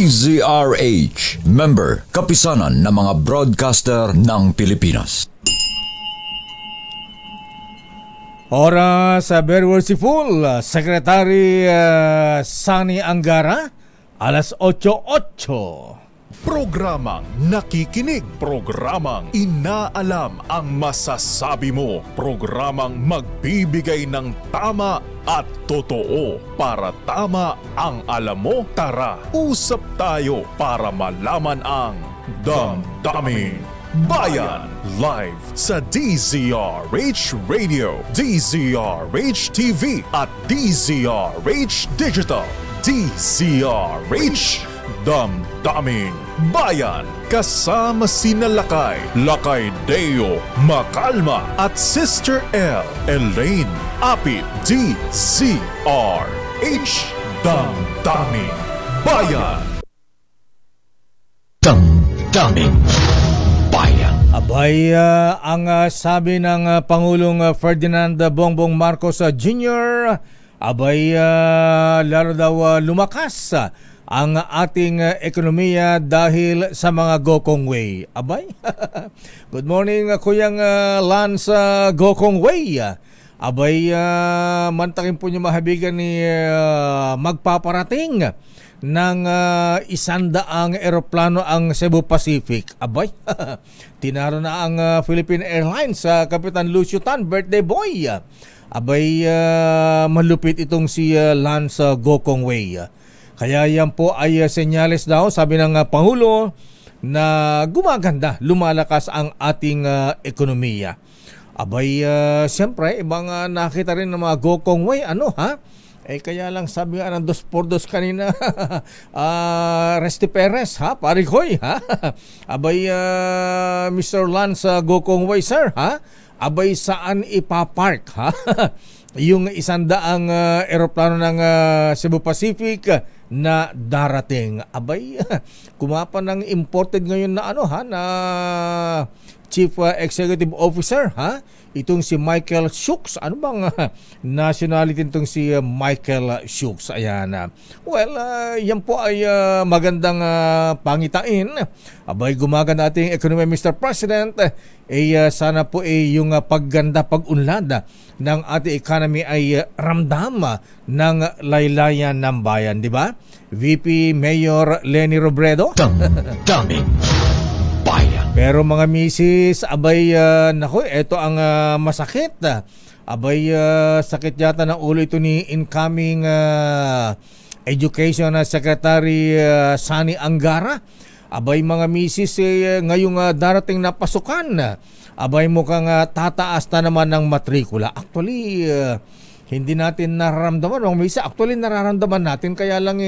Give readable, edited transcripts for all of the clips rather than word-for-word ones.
DZRH, member, kapisanan ng mga broadcaster ng Pilipinas. Oras very worshipful, Secretary Sani Angara, alas 8:08. Programang nakikinig, programang inaalam ang masasabi mo, programang magbibigay ng tama at totoo para tama ang alam mo. Tara, usap tayo para malaman ang Damdaming Bayan. Live sa DZRH Radio, DZRH TV at DZRH Digital. DZRH Damdaming Bayan. Kasama sina Lakay Deo Macalma at Sister L. Elaine Apit. DZRH Damdaming Bayan. Damdaming Bayan. Abay, ang sabi ng Pangulong Ferdinand Bongbong Marcos Jr., abay, lalo daw lumakas ang ating ekonomiya dahil sa mga Gokong Way. Abay, good morning Kuyang Lance Gokong Way. Abay, mantakin po niyo mahabigan ni magpaparating ng 100 eroplano ang Cebu Pacific. Abay, tinaro na ang Philippine Airlines sa Kapitan Lucio Tan, birthday boy. Abay, malupit itong si Lance Gokong Way. Kaya yan po ay senyales daw, sabi ng Pangulo, na gumaganda, lumalakas ang ating ekonomiya. Abay, siyempre, ibang nakita rin ng mga Gokong Way, kaya lang sabi nga ng 2x2 kanina, Resty Perez, pare koy, abay, Mr. Lance Gokong Way, sir, abay, saan ipapark, yung 100 eroplano ng Cebu Pacific na darating? Abay, kumapa ng imported ngayon na na Chief Executive Officer, itong si Michael Shooks. Ano bang nationality itong si Michael Shooks? Ayan. Well, yan po ay magandang pangitain. Abay, gumaganda ating ekonomiya, Mr. President. Sana po yung pagganda, pag-unlad ng ating economy ay ramdam ng laylayan ng bayan, di ba? VP Mayor Leni Robredo. Damdaming Bayan. Pero mga misis, abay, eto ang masakit. Abay, sakit yata ng ulo ito ni incoming Education Secretary Sani Angara. Abay, mga misis, ngayong darating na pasukan, abay, mukhang tataas na naman ng matrikula. Actually, hindi natin nararamdaman. Mga misis, actually, nararamdaman natin. Kaya lang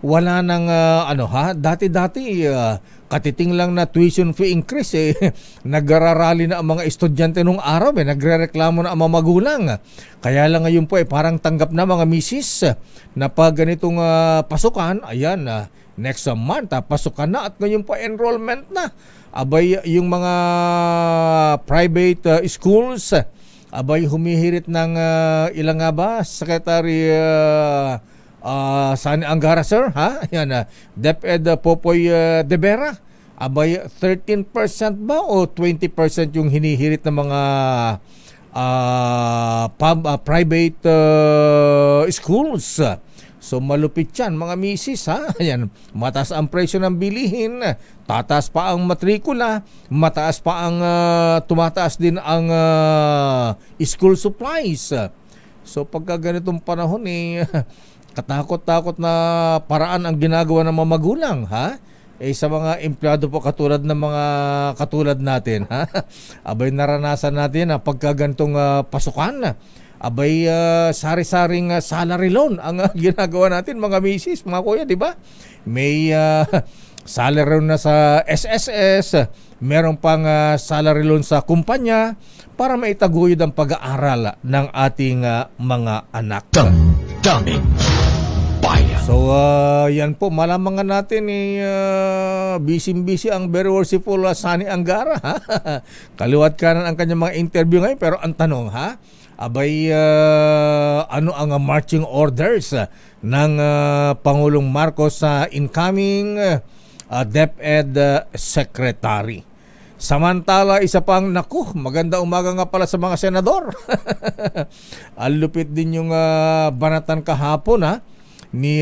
wala nang dati-dati katiting lang na tuition fee increase nagrarally na ang mga estudyante nung araw, nagrereklamo na ang mga magulang. Kaya lang ngayon po parang tanggap na mga misis na pag ganitong pasukan, ayan, next month pasukan na at ngayon po enrollment na. Abay, yung mga private schools, abay, humihirit ng ilang nga ba, Secretary Sani Angara, sir, Ayan, DepEd Popoy De Vera. Abay, 13% ba o 20% yung hinihirit ng mga private schools. So malupit yan, mga misis, Ayan, mataas ang presyo ng bilihin, tataas pa ang matrikula, mataas pa ang tumataas din ang school supplies. So pagka ganitong panahon katakot-takot na paraan ang ginagawa ng mga magulang, sa mga empleyado po katulad ng mga katulad natin, Abay, naranasan natin pagka ganitong pasukan, abay, sari-saring salary loan ang ginagawa natin, mga misis, mga kuya, di ba? May salary loan na sa SSS, meron pang salary loan sa kumpanya para maitaguyod ang pag-aaral ng ating mga anak. Damdaming Bayan. So, yan po, malamangan natin busy-busy ang very worshipful Sani Angara. Kaliwat kanan ang kanyang mga interview ngayon, pero ang tanong, Abay, ano ang marching orders ng Pangulong Marcos sa incoming DepEd Secretary. Samantala, isa pang, maganda umaga nga pala sa mga senador. Alupit din yung banatan kahapon ni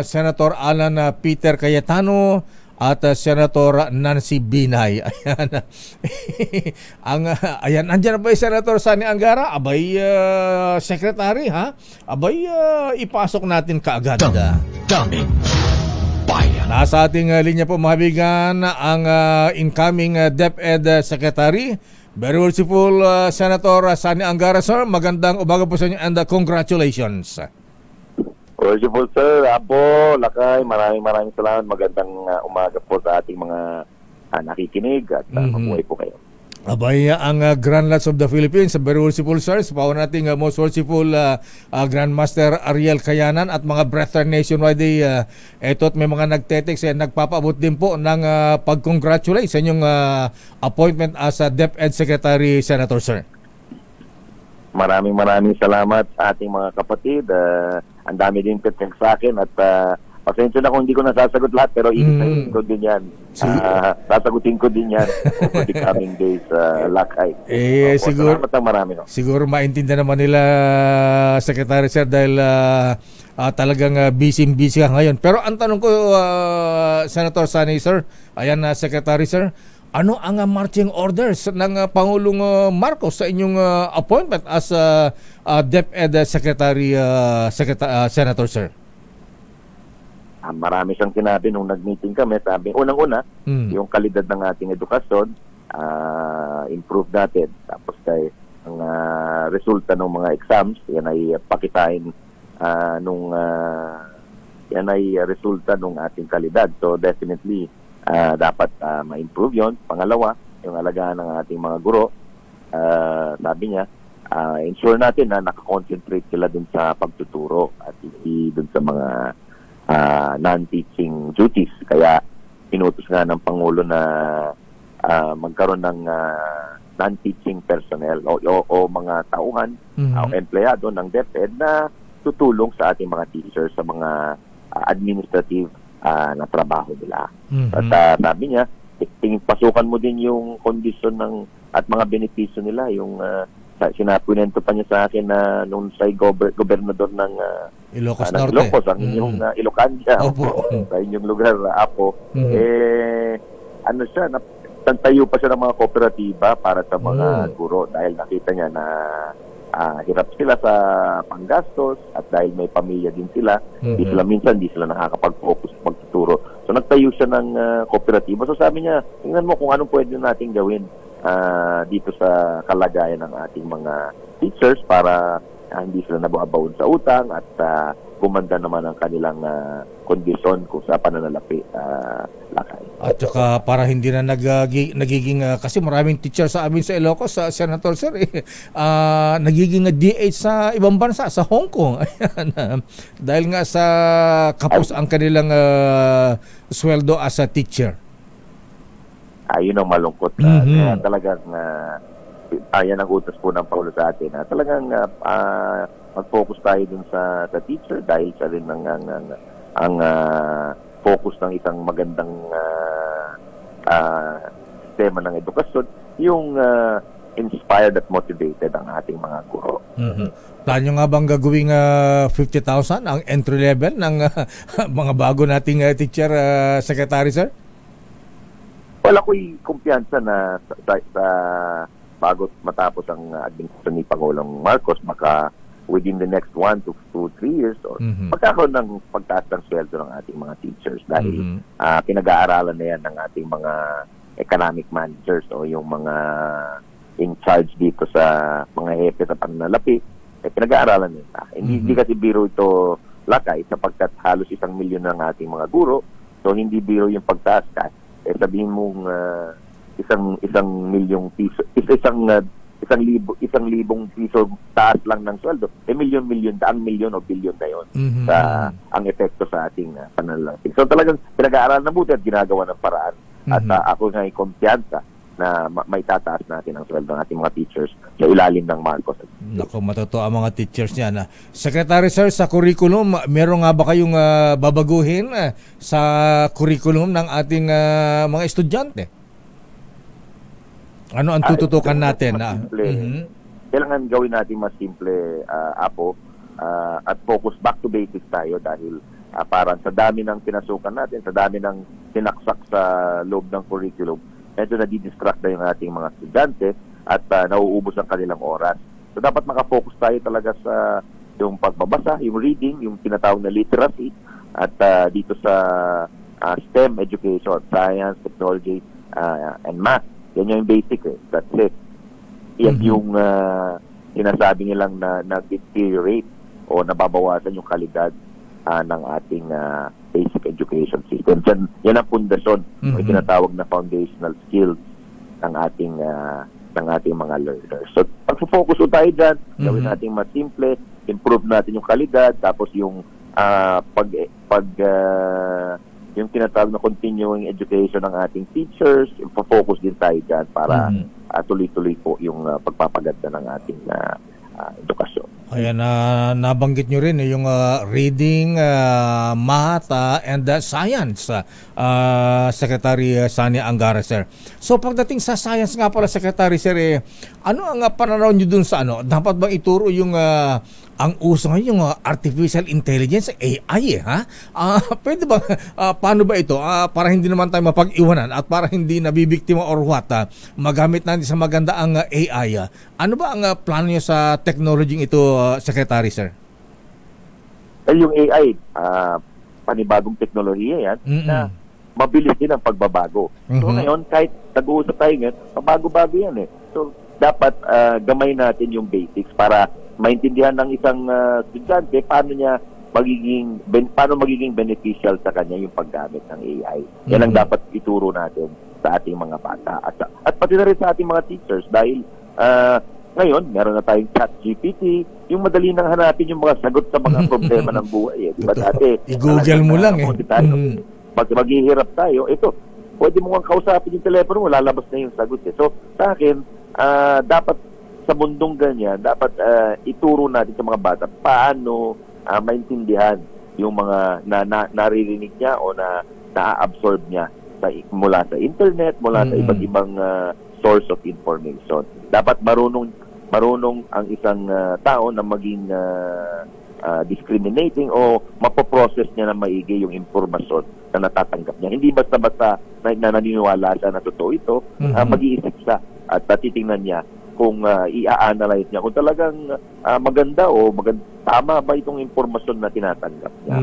Senator Alan Peter Cayetano at Senator Nancy Binay. Ayan, andyan na ba yung Senator Sani Angara? Abay, Secretary, abay, ipasok natin kaagad. Daming bayan. Nasa ating linya po, mahabigan, ang incoming DepEd Secretary. Very worshipful Senator Sani Angara, sir. Magandang umaga po sa inyo and congratulations. Worshipful sir, Apo, Lakay, maraming salamat. Magandang umaga po sa ating mga nakikinig at mabuhay po kayo. Abay, ang Grand Lodge of the Philippines, very worshipful sir, sa pawan nating most worshipful Grandmaster Ariel Kayanan at mga Brethren nationwide. Eto't may mga nagtetext nagpapaabot din po ng pag-congratulate sa inyong appointment as DepEd Secretary, Senator sir. Maraming salamat sa ating mga kapatid. Ang dami din text sa akin at pasensya na kung hindi ko nasasagot lahat, pero iisayin ko din yan. Sasagutin ko din yan over the coming days, Lakay. Siguro, salamat ang marami. Siguro maintindihan naman nila, Secretary Sir, dahil talagang busy ka ngayon. Pero ang tanong ko, Senator Sani Sir, ayan, Secretary Sir, ano ang marching orders ng Pangulong Marcos sa inyong appointment as DepEd Secretary, Senator Sir? Marami siyang sinabi nung nag-meeting kami. Sabi, unang-una, yung kalidad ng ating edukasyon, improve natin. Tapos ang resulta ng mga exams, yan ay pakitain yan ay resulta ng ating kalidad. So definitely, dapat ma-improve yon. Pangalawa, yung alagaan ng ating mga guro, sabi niya, ensure natin na nakakonsentrate sila dun sa pagtuturo at hindi dun sa mga non-teaching duties. Kaya pinutos nga ng Pangulo na magkaroon ng non-teaching personnel o mga tauhan o empleyado ng DepEd na tutulong sa ating mga teachers sa mga administrative na trabaho nila. At sabi niya, pasukan mo din yung kondisyon at mga benepisyo nila. Yung sinapunento pa niya sa akin na nung siya'y gobernador ng Ilocos ng Norte. Ilocos, ang inyong Ilocania, sa inyong lugar, Apo. Ano siya, tantayo pa siya ng mga kooperatiba para sa mga guro dahil nakita niya na hirap sila sa panggastos at dahil may pamilya din sila, hindi sila nakakapag-focus sa pagtuturo. So nagtayo siya ng kooperatiba. So sabi niya, tingnan mo kung anong pwede natin gawin dito sa kalagayan ng ating mga teachers para hindi sila nabuhabawon sa utang at gumanda naman ang kanilang kondisyon kung sa pananalapi, Lakay. At saka para hindi na nagiging kasi maraming teacher sa amin sa Ilocos, Senator Sir, nagiging DH sa ibang bansa, sa Hong Kong. Ayan, dahil nga sa kapos ang kanilang sweldo as a teacher. Yun ang malungkot. Kaya talagang yan ang utos po ng Paulo sa atin. Talagang mag-focus tayo dun sa teacher dahil siya rin ang focus ng isang magandang sistema ng edukasyon, yung inspired at motivated ang ating mga guro. Plano nga bang gagawing 50,000 ang entry level ng mga bago nating teacher, Secretary Sir? Wala ko'y kumpiyansa na sa bago matapos ang administrasyon ni Pangulong Marcos, baka within the next 1 to 3 years or magkakaroon ng pagtaas ng sweldo ng ating mga teachers dahil pinag-aaralan na yan ng ating mga economic managers o yung mga in charge dito sa mga hepe sa pananalapi. Pinag-aaralan nila. Hindi kasi biro ito, Lakay, sapagkat halos 1 milyon ng ating mga guro. So hindi biro yung pagtaas ka. Sabihin mong isang milyong piso, isang libong piso taas lang ng sweldo, daang milyon o bilyon na yun sa ang epekto sa ating pananalapi. So talagang pinag-aaralan na buti at ginagawa ng paraan. At ako nga ay kumpiyansa na may tataas natin ang sweldo ng ating mga teachers sa ilalim ng Marcos. Naku, matuto ang mga teachers niya na. Secretary Sir, sa curriculum, meron nga ba kayong babaguhin sa curriculum ng ating mga estudyante? Ano ang tututukan natin? Kailangan gawin natin mas simple, Apo, at focus back to basics tayo dahil parang sa dami ng pinasukan natin, sa dami ng sinaksak sa loob ng curriculum, medyo nadidistract na yung ating mga estudyante at nauubos ang kanilang oras. So dapat makafocus tayo talaga sa yung pagbabasa, yung reading, yung tinatawag na literacy, at dito sa STEM education, science, technology, and math. Yan yung basic That's it. Yan yung sinasabi nilang na nag-deteriorate o nababawasan yung kalidad ng ating basic education system. Yan ang pundasyon, yung tinatawag na foundational skills ng ating mga learners. So, pag-focus tayo dyan, gawin natin mas simple, improve natin yung kalidad, tapos yung yung tinatawag na continuing education ng ating teachers, focus din tayo dyan para tuloy-tuloy po yung pagpapaganda ng ating edukasyon. Ayan, nabanggit nyo rin yung reading, math, and science, Secretary Sani Angara, sir. So pagdating sa science nga pala, Secretary, sir, ano ang pananaw nyo dun sa dapat bang ituro yung ang uso ngayon, yung artificial intelligence, AI, ha? Pwede ba, paano ba ito? Para hindi naman tayo mapag-iwanan at para hindi nabibiktima or what, magamit natin sa maganda ang AI. Ano ba ang plano nyo sa technology ito, Secretary, sir? Yung AI, panibagong teknolohiya yan, na mabilis din ang pagbabago. So ngayon, kahit nag-uusap tayo ngayon, pabago-bago yan So, dapat gamay natin yung basics para maintindihan ng isang estudyante paano magiging beneficial sa kanya yung paggamit ng AI. Yan ang dapat ituro natin sa ating mga bata at pati na rin sa ating mga teachers dahil ngayon meron na tayong ChatGPT, yung madali nang hanapin yung mga sagot sa mga problema ng buhay. Diba dati i-google mo lang Pag maghihirap tayo, ito pwede mo nga kausapin yung telepono mo, lalabas na yung sagot. So sa akin, dapat sa mundong ganyan, dapat ituro natin sa mga bata paano maintindihan yung mga naririnig niya o na-absorb niya mula sa internet, mula sa iba't ibang source of information. Dapat marunong ang isang tao na maging discriminating o mapoprocess niya na maigi yung impormasyon na natatanggap niya. Hindi basta-basta na naniniwala siya na totoo ito, mag-iisip siya at titingnan niya kung i-analyze niya kung talagang maganda o tama ba itong impormasyon na tinatanggap niya.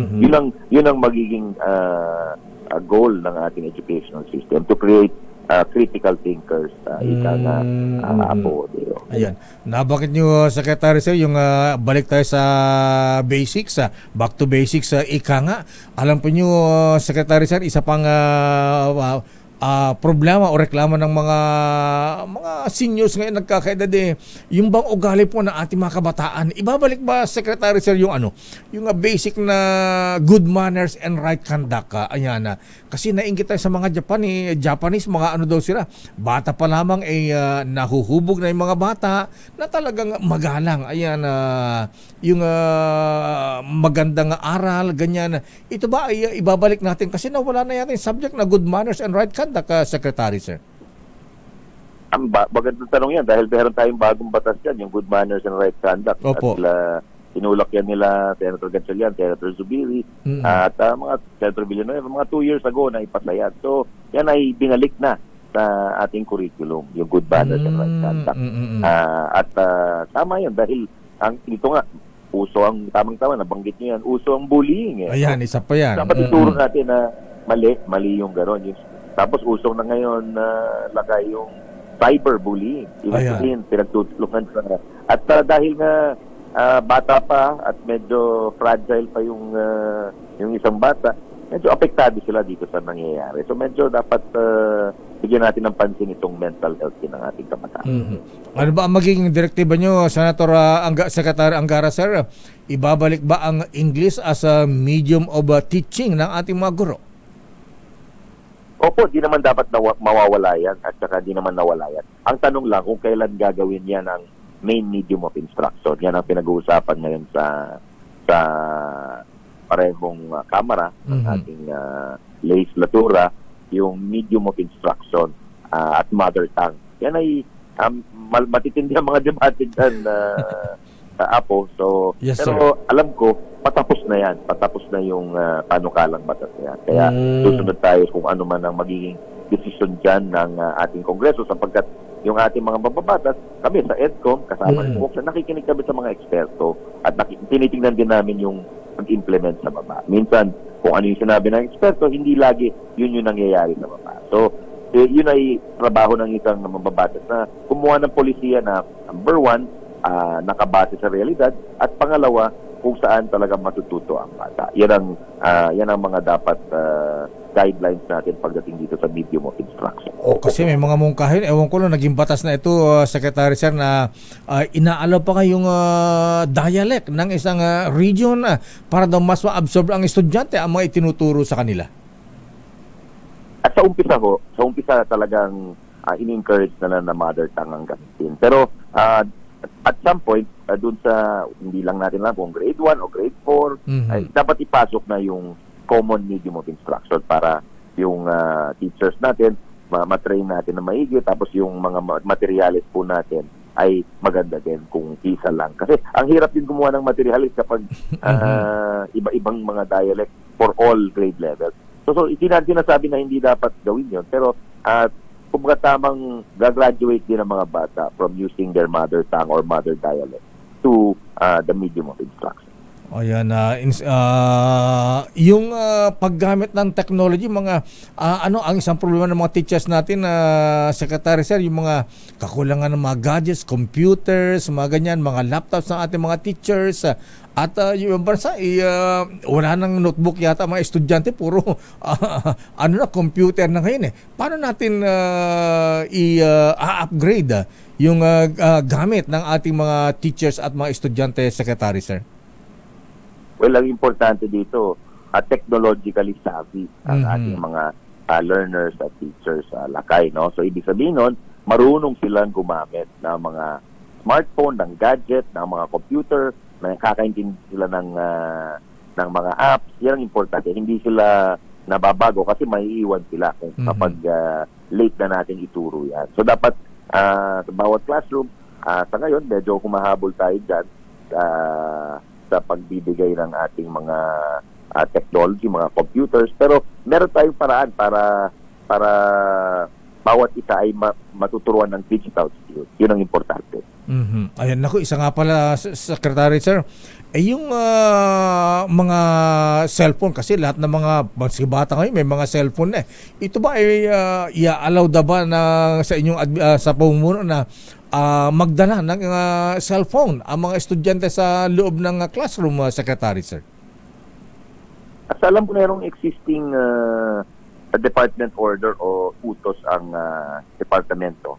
Yun ang magiging goal ng ating educational system, to create critical thinkers. Ayan. Nabanggit nyo, Secretary, sir, yung balik tayo sa basics, back to basics, ika nga. Alam po nyo, Secretary, sir, isa pang problema o reklamo ng mga seniors ngayon nagkakaedad yung bang ugali po ng ating mga kabataan, ibabalik ba, Secretary, sir, yung yung basic na good manners and right conduct? Ayan, kasi nainggit tayo sa mga Japanese, mga daw sila, bata pa lamang nahuhubog na yung mga bata na talagang magalang. Ayan, yung magandang aral, ganyan. Ito ba ay ibabalik natin kasi nawala na yata yung subject na good manners and right conduct, Secretary, sir? Ang magandang tanong yan dahil meron tayong bagong batas yan, yung good manners and right conduct. Opo. At tinulak yan nila Senator Gatchalian, Senator Zubiri, at mga Senator Villanueva, mga 2 years ago na ipasa yan. So, yan ay binalik na sa ating curriculum, yung good manners and right conduct. At tama yan dahil ito nga, uso ang tamang-tama, nabanggit nyo yan, uso ang bullying. Ayan, isa pa yan. Dapat ituro natin na mali yung gano'n. Tapos usong na ngayon lagay yung cyberbullying. Ibig sabihin, pinagtutulungan sa... At dahil nga bata pa at medyo fragile pa yung isang bata, medyo apektado sila dito sa nangyayari. So medyo dapat bigyan natin ng pansin itong mental health ng ating kabataan. Ano ba ang magiging direktiba nyo, Senator Secretary Angara, sir? Ibabalik ba ang English as a medium of teaching ng ating mga guro? Opo, di naman dapat mawawala yan at saka di naman nawala yan. Ang tanong lang kung kailan gagawin yan ang main medium of instruction. Yan ang pinag-uusapan ngayon sa parehong kamara ng ating legislatura, yung medium of instruction at mother tongue. Yan ay matitindi ang mga debate dyan sa APO. So, yes, pero alam ko, patapos na yan. Patapos na yung panukalang batas na yan. Kaya susunod tayo kung ano man ang magiging decision dyan ng ating Kongreso sapagkat yung ating mga mababatas, kami sa EDCOM, kasama ng Kongreso, nakikinig kami sa mga eksperto at tinitingnan din namin yung pag-implement sa baba. Minsan, kung ano yung sinabi ng eksperto, hindi lagi yun yung nangyayari sa baba. So, yun ay trabaho ng isang mababatas na kumuha ng polisiya na number one, nakabase sa realidad at pangalawa, kung saan talaga matututo ang bata. Yan ang mga dapat guidelines natin pagdating dito sa medium of instruction. Kasi may mga mungkahin, ewan ko lang, naging batas na ito, Secretary Sir, na inaalaw pa kayong dialect ng isang region para daw mas ma-absorb ang estudyante ang mga itinuturo sa kanila. At sa umpisa talagang in-encourage na mother tongue ang gamitin. Pero at some point, dun sa, hindi lang natin lang kung grade 1 o grade 4, ay dapat ipasok na yung common medium of instruction para yung teachers natin, matrain natin na maigi, tapos yung mga materials po natin ay maganda din kung isa lang. Kasi ang hirap din gumawa ng materials kapag iba-ibang mga dialect for all grade levels. So sinasabi na hindi dapat gawin yun, pero kumbaga tamang gagraduate din ang mga bata from using their mother tongue or mother dialect to the medium of instruction. Ayan, yung paggamit ng technology, mga ang isang problema ng mga teachers natin, Secretary Sir, yung mga kakulangan ng mga gadgets, computers, mga ganyan, mga laptops ng ating mga teachers, at yung bansa, wala nang notebook yata mga estudyante, puro computer na ngayon. Paano natin i-upgrade yung gamit ng ating mga teachers at mga estudyante, Secretary Sir? Well, ang importante dito, technologically savvy ang ating mga learners at teachers sa Lakay, no? So, ibig sabihin nun, marunong silang gumamit ng mga smartphone, ng gadget, ng mga computer, na kakaintindi sila ng mga apps. Yan ang importante. Hindi sila nababago kasi maiiwan sila kung kapag late na natin ituro yan. So, dapat sa bawat classroom, sa ngayon, medyo kumahabol tayo dyan sa pagbibigay ng ating mga technology, mga computers. Pero meron tayong paraan para bawat isa ay matuturuan ng digital skills. Yun ang importante. Ayan, naku, isa nga pala, Secretary Sir, yung mga cellphone, kasi lahat ng mga bata ngayon may mga cellphone na. Ito ba ay i-allow da ba sa inyong sa pamumuno na magdala ng cellphone ang mga estudyante sa loob ng classroom, Secretary Sir? Sa alam ko, mayroong existing department order o utos ang departamento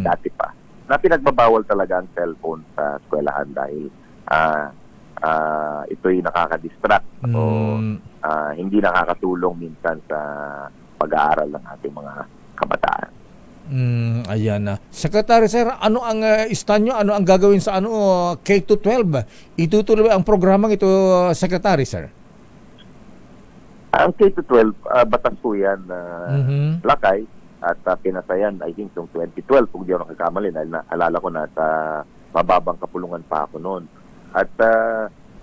dati pa na pinagbabawal talaga ang cellphone sa eskwelahan dahil ito'y nakaka-distract o hindi nakakatulong minsan sa pag-aaral ng ating mga kabataan. Ayan na. Secretary Sir, ano ang istanyo? Ano ang gagawin sa K-12? Itutuloy ang programang ito, Secretary Sir? Ang K-12, batas po yan, Lakay, at pinasayan, I think, noong 2012, kung di ako nakakamali, alala ko na sa mababang kapulungan pa ako noon. At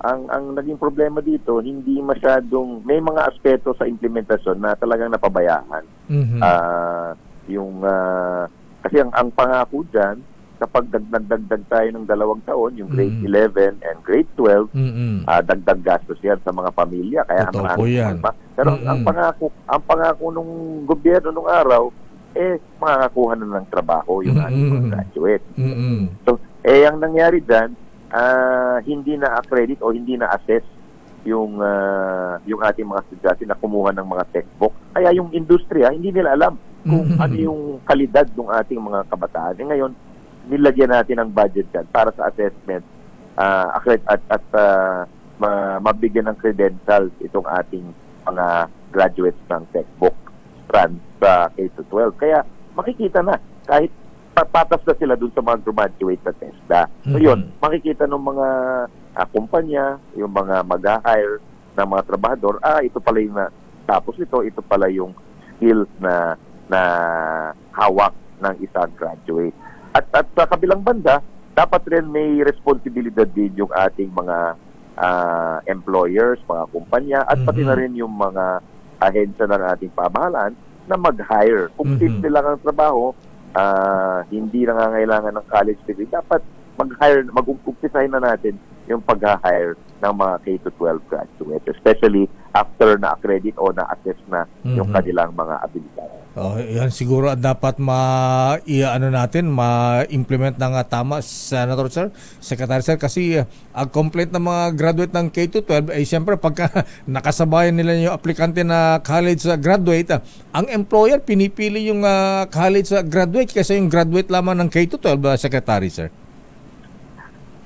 ang naging problema dito, hindi masyadong, may mga aspeto sa implementasyon na talagang napabayaan. Kasi ang pangako dyan, kapag nagdagdag tayo ng 2 taon, yung grade 11 and grade 12, dagdag gastos yan sa mga pamilya. Kaya pero ang pangako ng gobyerno nung araw, makakakuha na ng trabaho yung ating graduate. So, ang nangyari dyan, hindi na-accredit o hindi na-assess yung ating mga estudyante na kumuha ng mga textbook. Kaya yung industriya, hindi nila alam kung ano yung kalidad ng ating mga kabataan. Ngayon, nilagyan natin ang budget dyan para sa assessment at mabigyan ng credentials itong ating mga graduates ng textbook. entrance sa K-12. Kaya makikita na kahit patas na sila dun sa mga graduate na TESDA. So yun, makikita ng mga kumpanya, yung mga mag-hire ng mga trabahador, ito pala yung tapos ito pala yung skills na hawak ng isang graduate. At sa kabilang banda, dapat rin may responsibilidad din yung ating mga employers, mga kumpanya, at pati na rin yung mga ahensya ng ating pamahalaan na mag-hire. Kung simple lang ang trabaho, hindi nangangailangan ng college degree, dapat mag-hire, mag-umpisahin na natin yung pag-hire ng mga K-12 graduates, especially after na-accredit o na-assess na yung kanilang mga abilidad. Yan siguro dapat ma-implement ng tama, Senator Sir, Secretary Sir, kasi ang complaint ng mga graduate ng K-12 ay siyempre pagka nakasabayan nila yung aplikante na college graduate, ang employer pinipili yung college graduate kasi yung graduate lamang ng K-12, Secretary Sir.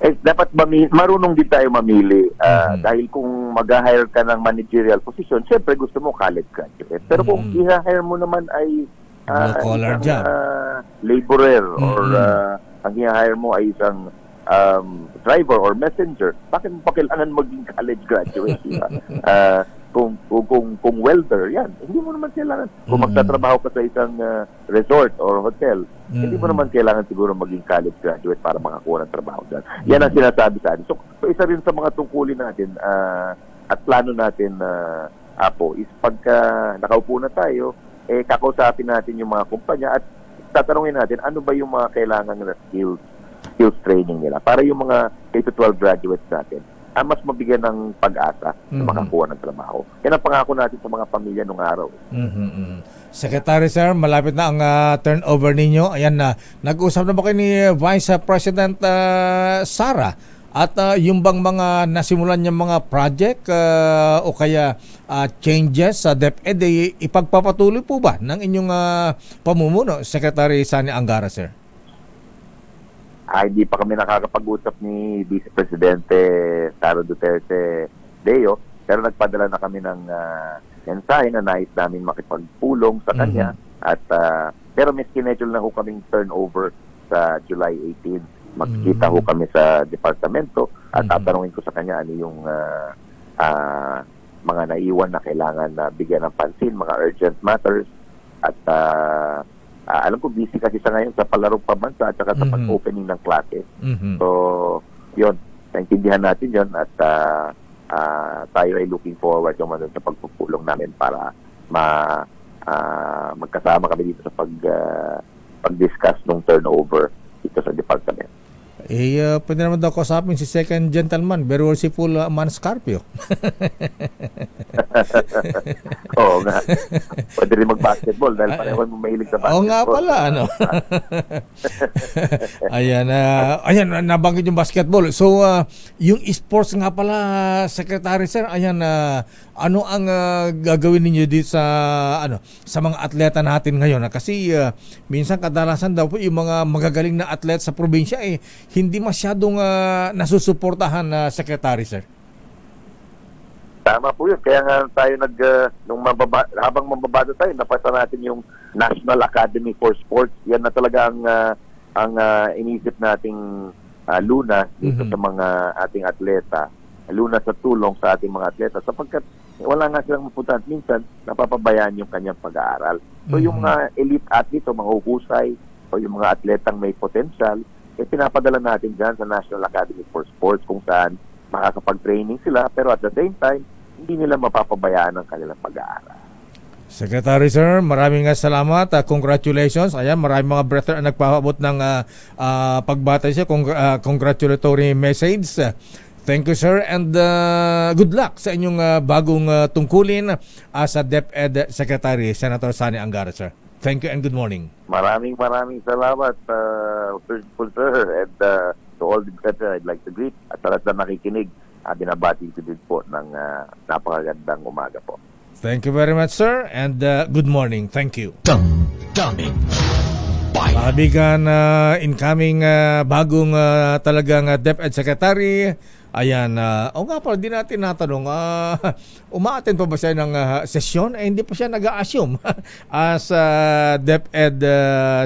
Dapat marunong din tayo mamili dahil kung mag-hire ka ng managerial position, siyempre gusto mo college graduate. Pero kung i-hire mo naman ay collar job, laborer, or ang i-hire mo ay isang driver or messenger, bakit mo pa kailangan maging college graduate? Diba? Kung welder, yan, hindi mo naman kailangan. Kung magtatrabaho ka sa isang resort or hotel, hindi mo naman kailangan siguro maging college graduate para makakuha ng trabaho dyan. Yan ang sinasabi sa atin. So isa rin sa mga tungkulin natin at plano natin, Apo, is pagka nakaupo na tayo, kakausapin natin yung mga kumpanya at tatanungin natin ano ba yung mga kailangan na skills training nila para yung mga K-12 graduates natin mas mabigyan ng pag-asa na makakuha ng trabaho. Yan ang pangako natin sa mga pamilya nung araw. Secretary Sir, malapit na ang turnover ninyo. Ayan na. Nag-usap na ba kayo ni Vice President Sara? At yung bang mga nasimulan niyang mga project o kaya changes sa DepEd, ipagpapatuloy po ba ng inyong pamumuno, Secretary Sani Angara, Sir? Hindi pa kami nakakapag-usap ni Vice Presidente Sara Duterte Deo, pero nagpadala na kami ng mensahe na nais namin makipagpulong sa kanya. At pero may schedule na ho kaming turnover sa July 18. Magkita ho kami sa departamento at tatanungin ko sa kanya ano yung mga naiwan na kailangan na bigyan ng pansin, mga urgent matters. At alam ko busy kasi sa ngayon sa palarong pambansa at saka sa pag-opening ng klase. So, yun, naintindihan natin yun at tayo ay looking forward naman sa pagpupulong namin para magkasama kami dito sa pag-discuss ng turnover dito sa department. Pwede naman daw kausapin si second gentleman, very worshipful Man Scarpio. Oo nga. Pwede rin mag-basketball dahil pareho mo mahilig sa basketball. Oo nga pala, ano. Ayan, nabanggit yung basketball. So, yung sports nga pala, Secretary Sir, ayan, ano ang gagawin ninyo dito sa mga atleta natin ngayon? Kasi minsan kadalasan daw po yung mga magagaling na atleta sa probinsya hindi masyadong nasusuportahan, Secretary Sir. Tama po yun. Kaya nga tayo habang mababado tayo, napasa natin yung National Academy for Sports. Yan na talaga ang inisip nating luna dito sa mga ating atleta. Luna sa tulong sa ating mga atleta sapagkat wala nga silang mapuntahan. Minsan, napapabayaan yung kanyang pag-aaral. So yung mga elite athlete o mga uhusay o yung mga atletang may potential, pinapadala natin dyan sa National Academy for Sports kung saan makakapag-training sila pero at the same time, hindi nila mapapabayaan ang kanilang pag-aaral. Secretary Sir, maraming salamat. Congratulations. Ayan, maraming mga brethren ang nagpaabot ng pagbati siya. Congratulatory message. Thank you, sir, and good luck sa inyong bagong tungkulin as a DepEd Secretary, Senator Sani Angara, sir. Thank you and good morning. Maraming salamat, sir, and to all the brethren, I'd like to greet at sa lahat na nakikinig. Binabati ko din po ng napakagandang umaga po. Thank you very much, sir, and good morning. Thank you. Damdamin Bayan. Kaibigan, incoming bagong talagang DepEd Secretary, Ayan, o nga pala, di natin natanong, umaattend pa ba siya ng sesyon? Hindi pa siya nag-a-assume as DepEd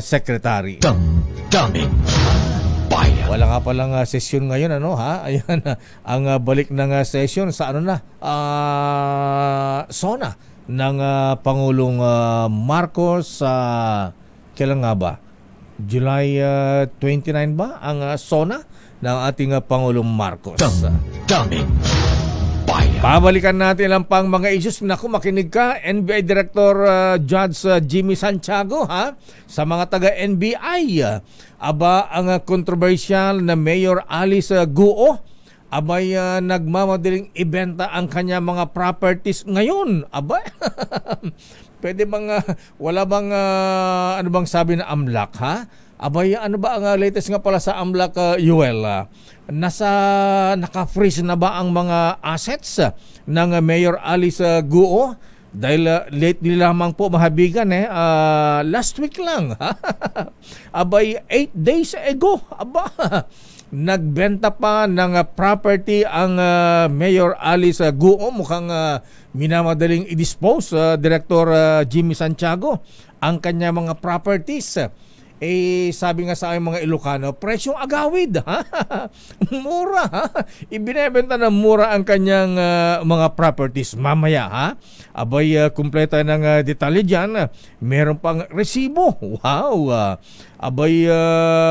Secretary. Damdamin Bayan. Wala nga palang sesyon ngayon, ano ha? Ayan, ang balik ng session sa ano na, SONA ng Pangulong Marcos. Kailan nga ba? July 29 ba ang SONA ng ating Pangulong Marcos? Damdamin Bayan. Babalikan natin lang pang mga issues. Naku, makinig ka, NBI Director Judge Jimmy Santiago, ha? Sa mga taga-NBI, aba ang controversial na Mayor Alice Guo, abay nagmamadaling ibenta ang kanya mga properties ngayon. Aba, pwede bang, wala bang, ano bang sabi na AMLAC, ha? Abay, ano ba ang latest nga pala sa AMLAC, Yuel? Naka-freeze na ba ang mga assets ng Mayor Alice Guo? Dahil lately lamang po, mahabigan, last week lang. Abay, 8 days ago, aba, nagbenta pa ng property ang Mayor Alice Guo. Mukhang minamadaling i-dispose, Director Jimmy Santiago, ang kanya mga properties. Sabi nga sa aking mga Ilocano, presyong agawid, ha? Mura, ha? Ibinebenta na mura ang kanyang mga properties. Mamaya, ha? Abay, kumpleto ng detalye dyan. Meron pang resibo. Wow! Abay,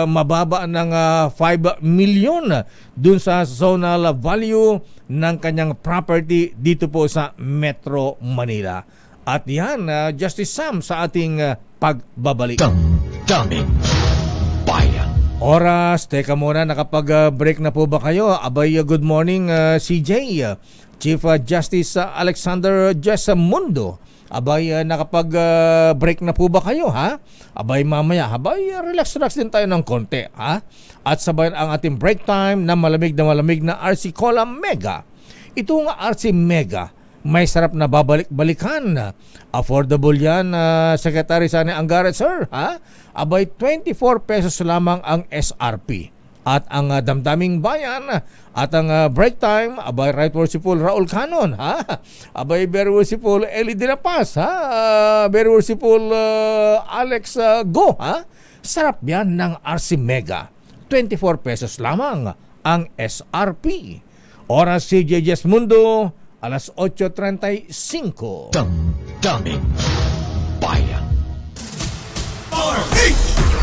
mababa ng 5 million dun sa zonal value ng kanyang property dito po sa Metro Manila. At yan, Justice Sam sa ating pagbabalik. Damdamin Bayan. Oras, teka muna, nakapag-break na po ba kayo? Abay, good morning, CJ. Chief Justice Alexander Jesmundo. Abay, nakapag-break na po ba kayo, ha? Abay, mamaya, relax din tayo ng konti, ha? At sabayan ang ating break time na malamig na RC Cola Mega. Ito nga RC Mega, may sarap na babalik-balikan. Affordable yan, Secretary Sani Angaret, sir, ha? Abay, 24 pesos lamang ang SRP. At ang damdaming bayan at ang break time, abay, Right Worshipful Raul Canon, ha? Abay, Very Worshipful Eli De La Paz, ha? Very Worshipful Alex Go, ha? Sarap yan ng RC Mega. 24 pesos lamang ang SRP. Oras CJ Jesmundo, alas 8:35. Damdamin Bayan.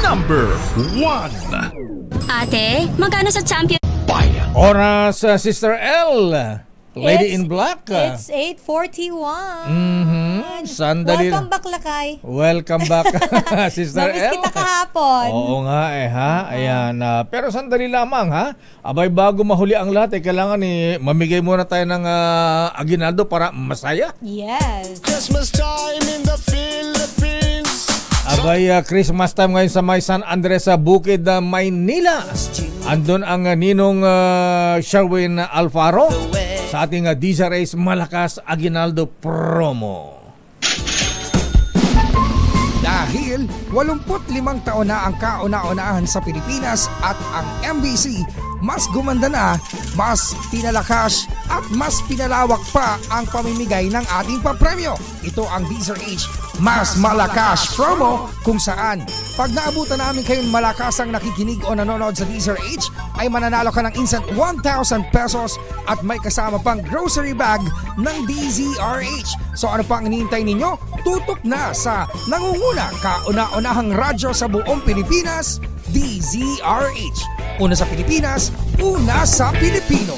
Number 1. Ate, magkano sa champion? Bayan. Oras, Sister L. Lady in Black. It's 8:41. Sandali. Welcome back, Lakay. Welcome back, Sister Namiss L. kita kahapon. Oo nga ha. Ayan. Pero sandali lamang, ha. Abay, bago mahuli ang lahat, kailangan mamigay muna tayo ng aginaldo para masaya. Yes. Christmas time in the Philippines. Abay, Christmas time ngayon sa may San Andres sa Bukid, Maynila. Andun ang ninong Sherwin Alfaro sa ating DJ Race Malakas Aguinaldo promo. Dahil 85 taon na ang kauna-unahan sa Pilipinas at ang MBC mas gumanda na, mas pinalakas at mas pinalawak pa ang pamimigay ng ating papremyo. Ito ang DZRH Mas Malakas Promo, kung saan pag naabutan namin kayong malakasang nakikinig o nanonood sa DZRH ay mananalo ka ng instant 1,000 pesos at may kasama pang grocery bag ng DZRH. So ano pang hinihintay ninyo? Tutok na sa nangunguna kauna-unahang radyo sa buong Pilipinas, DZRH. Una sa Pilipinas, una sa Pilipino.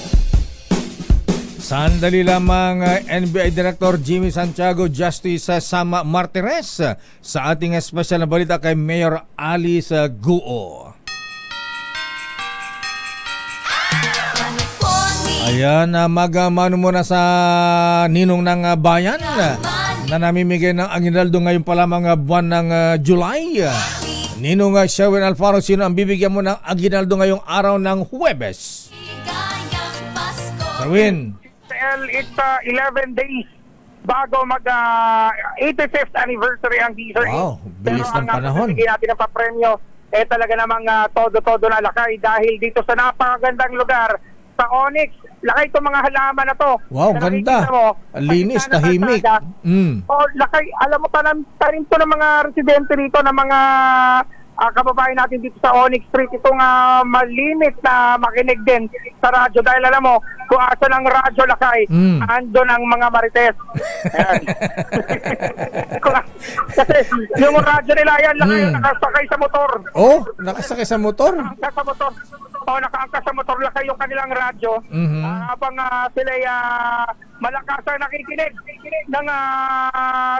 Sandali lamang, NBI Director Jimmy Santiago, Justice Sam Martires sa ating special na balita kay Mayor Alice Guo. Ayan, magamano muna sa ninong ng bayan na namimigay ng aginaldo ngayon pa lamang buwan ng July. Ninong Sherwin Alfaro, sino ang bibigyan mo ng aginaldo ngayong araw ng Huwebes? Sherwin. It's 11 days bago mag 85th anniversary ang teaser. Wow, bilis ng panahon. Pero ang natin ng papremyo talaga namang todo-todo na Lakay dahil dito sa napakagandang lugar sa Onyx. Lakay itong mga halaman na to. Wow, Na ganda. nakikita mo, Ang linis, sa gitna ng tahimik. kalsada. Lakay, alam mo, tanim to ng mga residente rito, ng mga kababayan natin dito sa Onyx Street. Itong malimit na makinig din sa radyo. Dahil alam mo, kung asan ang radyo, Lakay, andun ang mga marites. Ayan. Kasi yung radyo nila, yan, Lakay, nakasakay sa motor. Oh, nakasakay sa motor? Nakaangkas sa motor. Nakaangkas sa motor, Lakay, yung kanilang radyo. Habang sila malakas na nakikinig ng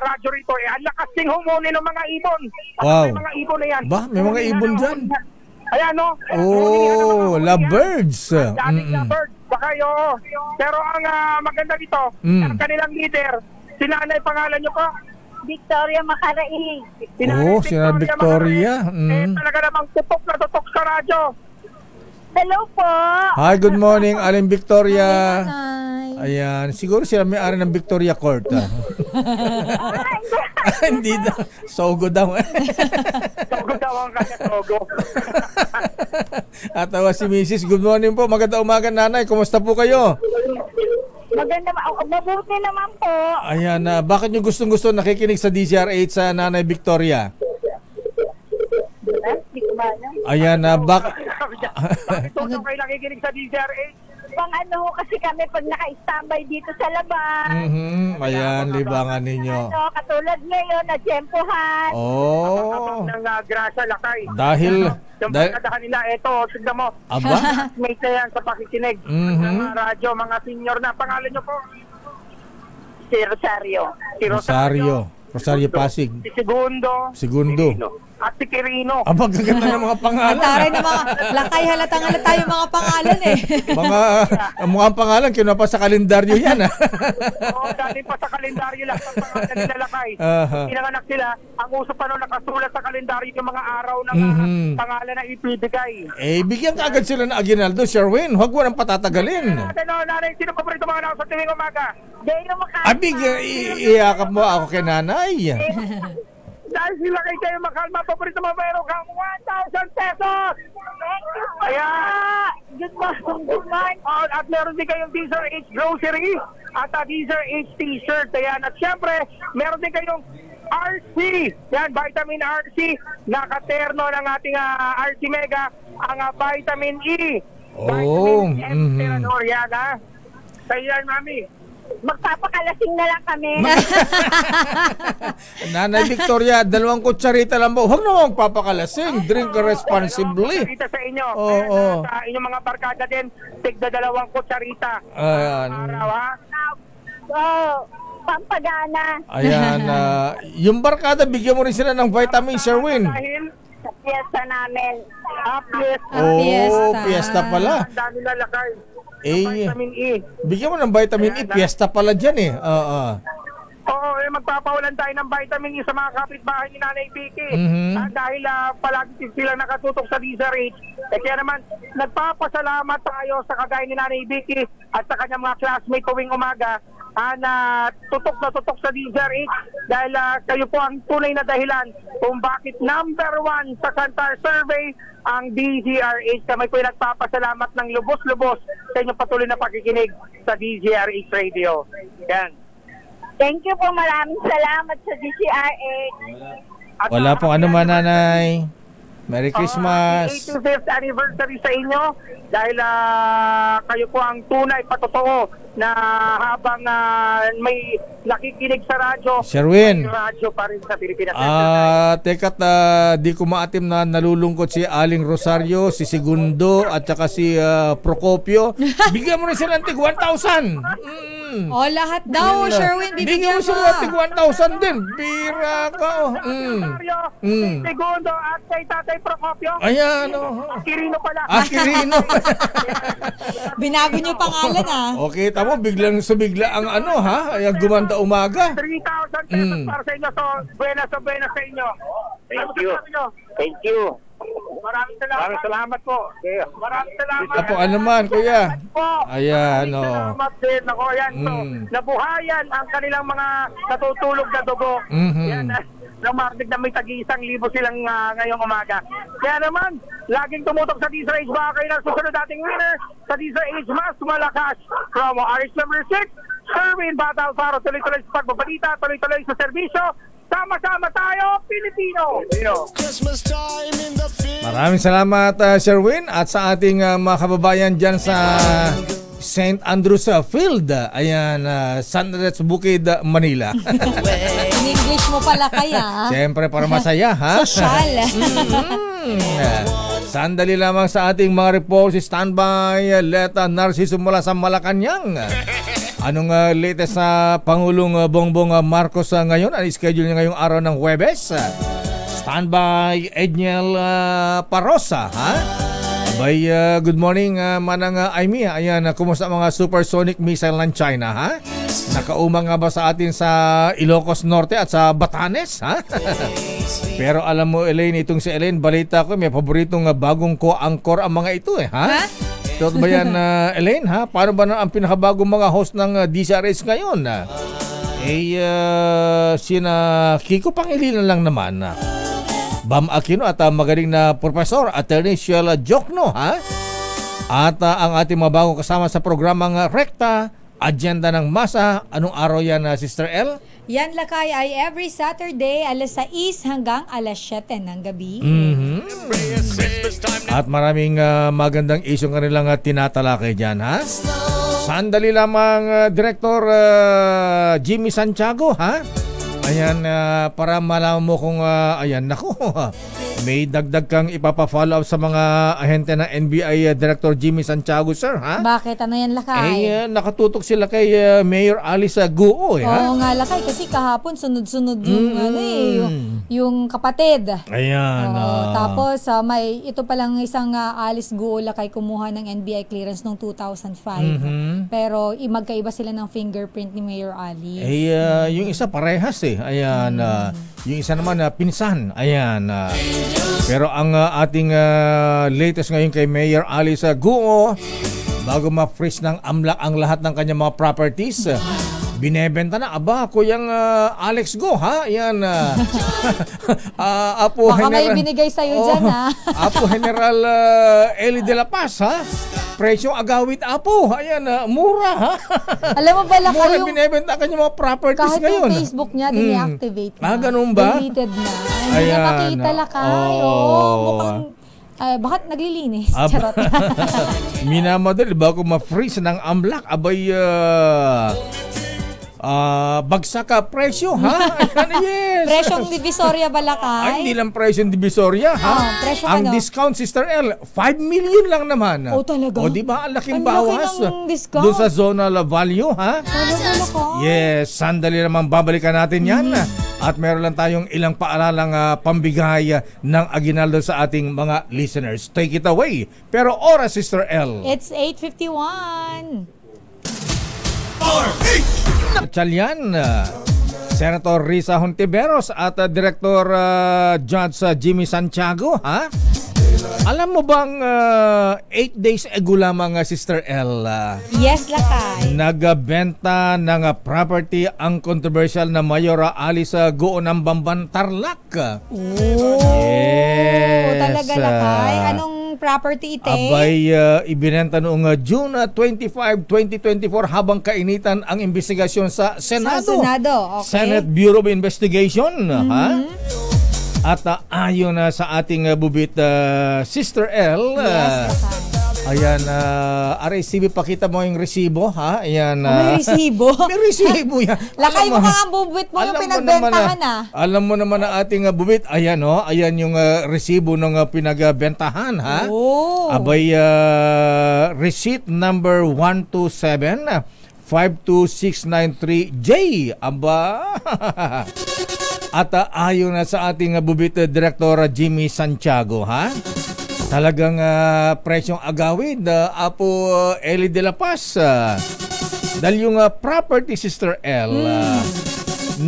radyo rito. Ang lakas ding humuni ng mga ibon. Wow. May mga ibon na yan. Ba, may mga ibon dyan. Ayan, no? Oh, lovebirds. Daming lovebirds. Baka yun. Pero ang maganda dito, ang kanilang leader, si nanay, pangalan nyo po? Victoria Macaraig. Oh, si Victoria. Talaga namang tutok na tutok sa radyo. Hello po. Hi, good morning, Aling Victoria. Hi. Ayan, siguro sila may-ari ng Victoria Court. Hindi daw. Sogo daw. Sogo daw ang kanya, sogo. At si Mrs. Good morning po. Magandang umaga, nanay. Kumusta po kayo? Maganda, mabuti naman po. Ayan, bakit nyo gustong-gusto nakikinig sa DZRH sa nanay Victoria? Hindi ko maalam. Ayan, Bakit tutok kayo nakikinig sa DZRH? Pang ano kasi kami pag naka-standby dito sa labas. Ayan, libangan ninyo. Katulad ngayon, na-jempohan. Oh. Ng grasa, Lakay. Dahil yung pagkadahan nila, eto, tignan mo. Aba? Mate na yan sa pakikinig. Ng radyo, mga senior na. Pangalan nyo po? Si Rosario. Rosario Pasig. Si Segundo. At si Quirino. Aba, gaganda ng mga pangalan. Taray na mga Lakay, halatang halata yung mga pangalan eh. Mga pangalan, kinuha pa sa kalendaryo yan. Oo, dati pa sa kalendaryo lang ang pangalan nila, Lakay. Pinanganak sila, ang uso pa noon nakasulat sa kalendaryo yung mga araw ng pangalan na ibibigay. Bigyan ka agad sila ng Aguinaldo, Sherwin. Huwag mo nang patatagalin. Nanay, sino pa rin mga sa tuwing umaga? Iyakap mo ako kay nanay. Dahil sila kayo makalma, paborito mo mayroon kang 1,000 pesos! Thank you! Ayan! Good morning! At meron din kayong Deezer H grocery at Deezer H t-shirt. Ayan. At syempre, meron din kayong RC. Yan, vitamin RC. Nakaterno ng ating RC Mega, ang vitamin E. Vitamin E. Yan, ha? Sa'yo yan, mami. Magpapakalasing na lang kami. Nanay Victoria, 2 kutsarita lang ba? Huwag naman magpapakalasing. Drink responsibly. Kutsarita sa inyo. Sa inyong mga barkada din, tigda 2 kutsarita. Ayan. Araw, ha? Pampagana. Ayan. Yung barkada, bigyan mo rin sila ng vitamin, Sherwin. Dahil sa piyesta namin. Fiesta pala. Ang dami na lakay. Vitamin E. Bigyan mo ng vitamin E. Fiesta pala dyan eh. Oo, magpapawalan tayo ng vitamin E sa mga kapitbahay ni Nanay Vicky. Dahil palagi silang nakatutok sa DZRH. Kaya naman, nagpapasalamat tayo sa kagaya ni Nanay Vicky at sa kanyang mga classmate tuwing umaga na tutok sa DZRH dahil kayo po ang tunay na dahilan kung bakit number 1 sa Kantar Survey ang DZRH. Kami po nagpapasalamat ng lubos-lubos sa inyong patuloy na pakikinig sa DZRH Radio. Yan. Thank you po, maraming salamat sa DZRH. Wala pong ano man, nanay. Merry Christmas. 85th anniversary sa inyo dahil kayo po ang tunay patotoo na habang may nakikinig sa radyo, Sherwin, radyo pa rin sa Pilipinas. Teka't di ko maatim na nalulungkot si Aling Rosario, si Segundo at saka si Procopio. Bigyan mo rin sila ng tig 1,000. Lahat daw, Sherwin, bibigyan mo. Bigyan mo sila ng tig 1,000 din. Bira ka. Segundo at kay Tatay Procopio. Ayan. Quirino pala. Quirino. Binago niyo pangalan Okay, tamo biglang ang ay gumanda umaga. 3,000 pesos para sa inyo. So, buenas sa inyo. Thank you. Maraming salamat po. Maraming salamat. Apo, ano man, kuya? Ayan, salamat din. Ako, yan. So, nabuhayan ang kanilang mga natutulog na dugo. Yan. ng Martic na may tagi-1,000 silang ngayong umaga. Kaya naman, laging tumutok sa DZRH. Baka kayo na susunod dating winner sa DZRH Mas Malakas. Promo RX number 6, Sherwin Bata Alfaro. Tuloy-tuloy sa pagbabalita, tuloy-tuloy sa serbisyo. Sama-sama tayo, Pilipino! Christmas time in the field. Maraming salamat, Sherwin, at sa ating mga kababayan dyan sa St. Andrews Field. Ayan, San Andres Bukid, Manila. In English mo pala kaya. Siyempre, para masaya, ha? Social. Sandali lamang sa ating mga reports. Standby, Leta Narciso mula sa Malacanang. Anong latest sa Pangulong Bongbong Marcos ngayon? Ano schedule niya ngayong araw ng Huwebes? Standby, Edniel Parosa, ha? Abay, good morning, Manang Aimee. Ayan, kumusta mga supersonic missile ng China, ha? Nakaumang nga ba sa atin sa Ilocos Norte at sa Batanes, ha? Pero alam mo, Elaine, itong si Elaine, balita ko, may paboritong bagong co-anchor ang mga ito, ha? Totoo ba yan, Elaine, ha? Paano ba na ang pinakabagong mga host ng DZRH ngayon? Sina Kiko Pangilinan lang naman. Bam Aquino at magaling na Professor Attorney Sheila Jokno, ha? At ang ating mga bagong kasama sa programang Rekta, Agenda ng Masa. Anong araw yan, Sister L? Yan, Lakay, ay every Saturday, alas 6 hanggang alas 7 ng gabi. At maraming magandang isyong kanilang tinatalakay dyan, ha? Sandali lamang, Director Jimmy Santiago, ha? Ayan, para malaman mo kung, ayan, naku, may dagdag kang ipapa-follow up sa mga ahente ng NBI Director Jimmy Santiago, sir, ha? Bakit? Ano yan, Lakay? Nakatutok sila kay Mayor Alice Guo, ha? Oo nga, Lakay, kasi kahapon sunod-sunod yung, yung kapatid. Ayan. Tapos, ito palang isang Alice Guo, Lakay, kumuha ng NBI clearance noong 2005. Pero, magkaiba sila ng fingerprint ni Mayor Alice. Yung isa parehas, Ayan, yung isa naman pinsan. Ayan. Pero ang ating latest ngayon kay Mayor Alice Guo, bago ma-freeze ng AMLAC ang lahat ng kanyang mga properties, binebenta na. Aba, Kuyang Alex Go, ha? Ayan. Apo baka General, may binigay sa'yo dyan, ha? Apo General Eli de la Paz, ha? Presyong agawit, Apo. Ayan, mura, ha? Alam mo ba, Lakay, mura yung binebenta kanyang mga properties kahit ngayon. yung Facebook niya, deactivate na. Ganun ba? Deleted na. Hindi na makita, Lakay. Mukhang bakit naglilinis? Charot. Minamadali bago ma-freeze ng AMLAC, abay bagsak ka presyo, ha? Ayan, yes. Presyong Divisoria ba, Lakay? Ay, hindi lang presyong Divisoria, ha? Ang discount, Sister L, 5 million lang naman. Talaga? O, di ba? Ang laking Ang laki bawas. ng discount. Doon sa zonal value, ha? Yes, sandali naman babalikan natin yan. At meron lang tayong ilang paalalang pambigay ng aginaldo sa ating mga listeners. Take it away. Pero oras, Sister L. It's 8:51. Chalyan, Senator Risa Hontiveros at Director Judge Jimmy Santiago, ha? Alam mo bang 8 days ago lamang, Sister L, yes, Lakay, nagbenta ng property ang controversial na Mayor Alice Guo ng Bamban, Tarlac. Yes. Talaga, Lakay? Anong property ite? Abay, ibinenta noong June 25, 2024 habang kainitan ang investigasyon sa Senado. Sa Senado, okay. Senate Bureau of Investigation, ha? At ayon sa ating bubit, Sister L, ayan, RCB, pakita mo yung resibo, ha? Ayan, may resibo? May resibo yan. Lakay mo nga ang bubit mo yung pinagbentahan, Alam mo naman ang ating bubit, ayan, ayan yung resibo ng pinagbentahan, ha? Abay, receipt number 127 52693J. Aba. At ayon na sa ating bubit Director Jimmy Santiago, ha? Talagang presyong agawid, Apo Eli de la Paz. Dahil yung property, Sister L,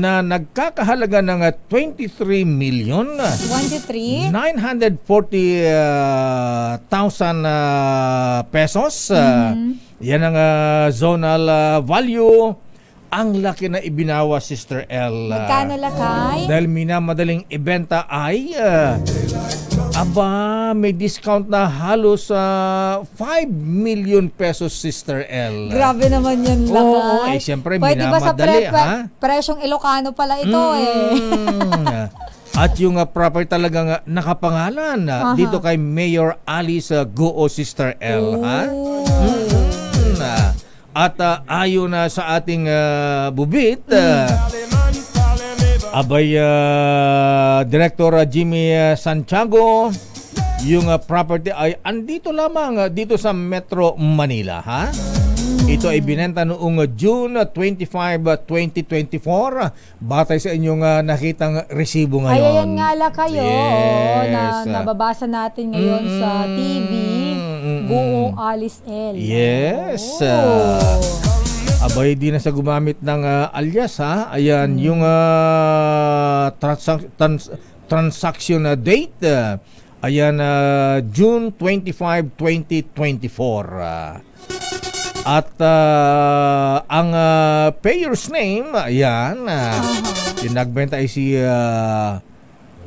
na nagkakahalaga ng 23,940,000 pesos. Yan ang zonal value. ang laki na ibinawa, Sister L. Magkano lakay? Dahil minamadaling ibenta ay may discount na halos 5 million pesos, Sister L. Grabe naman yun, lakay. Siyempre pwede ba sa minamadali, presyong Ilocano pala ito At yung property talagang nakapangalan dito kay Mayor Alice Guo, Sister L. At ayon na sa ating bubit, Director Jimmy Santiago, yung property ay andito lamang dito sa Metro Manila, Ito ay binenta noong June 25, 2024 batay sa inyong nakitang resibo ngayon. Ayan nga la kayo, yes. nababasa natin ngayon sa TV, Buong Alice L. Yes. Abay, di na sa gumamit ng alias, Ayan, yung transaction date, ayan, June 25, 2024. At ang payer's name, ayan, yung nagbenta ay si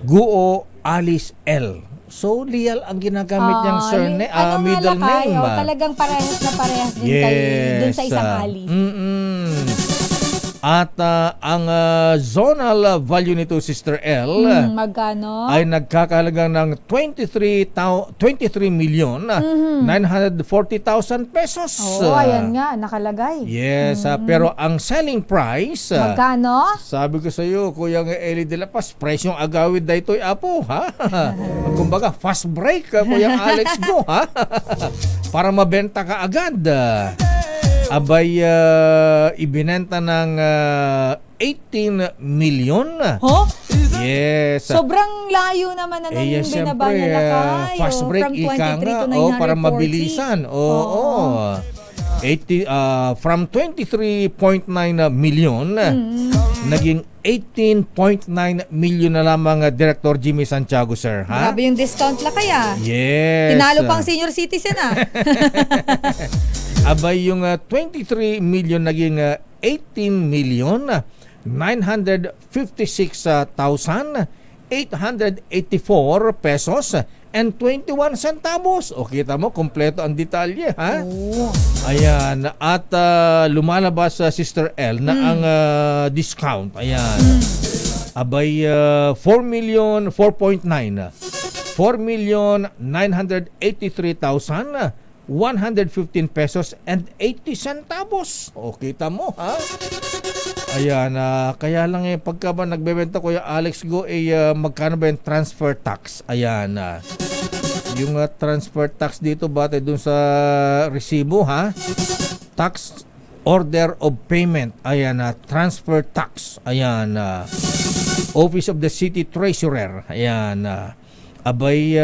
Guo Alice L. So, Lial ang ginagamit niyang surname, middle name. Talagang parehas na parehas din kayo dun sa isang Alice. At ang zonal value nito, Sister L, magkano? ay nagkakahalaga ng 23,940,000 pesos. Ayan nga, nakalagay. Yes, pero ang selling price, magkano? Sabi ko sa iyo, Kuya Eli de la Paz, presyong agawid da ito'y apo, Kumbaga, fast break, Kuya Alex Go, para mabenta ka agad. Abay, ibinenta ng 18 million. Yes. Sobrang layo naman na nung binaba na lakay. Fast break, ika nga. Para mabilisan. From 23.9 million, naging 18.9 million na lamang, Director Jimmy Santiago, sir. Grabe yung discount lakay, Yes. Tinalo pang senior citizen, Abay, yung 23 million naging 18 million 956,884 pesos and 21 centavos. O kita mo, kompleto ang detalye, Ayan. At lumalabas sa Sister L na ang discount. Ayan. Abay, 4.9 4,983,115 pesos and 80 centavos. O, kita mo, Ayan, kaya lang pagka ba nagbebenta, Kuya Alex Go, magkano ba yung transfer tax? Ayan, yung transfer tax dito batay dun sa resibo, tax order of payment. Ayan, transfer tax. Ayan, Office of the City Treasurer. Ayan, abay,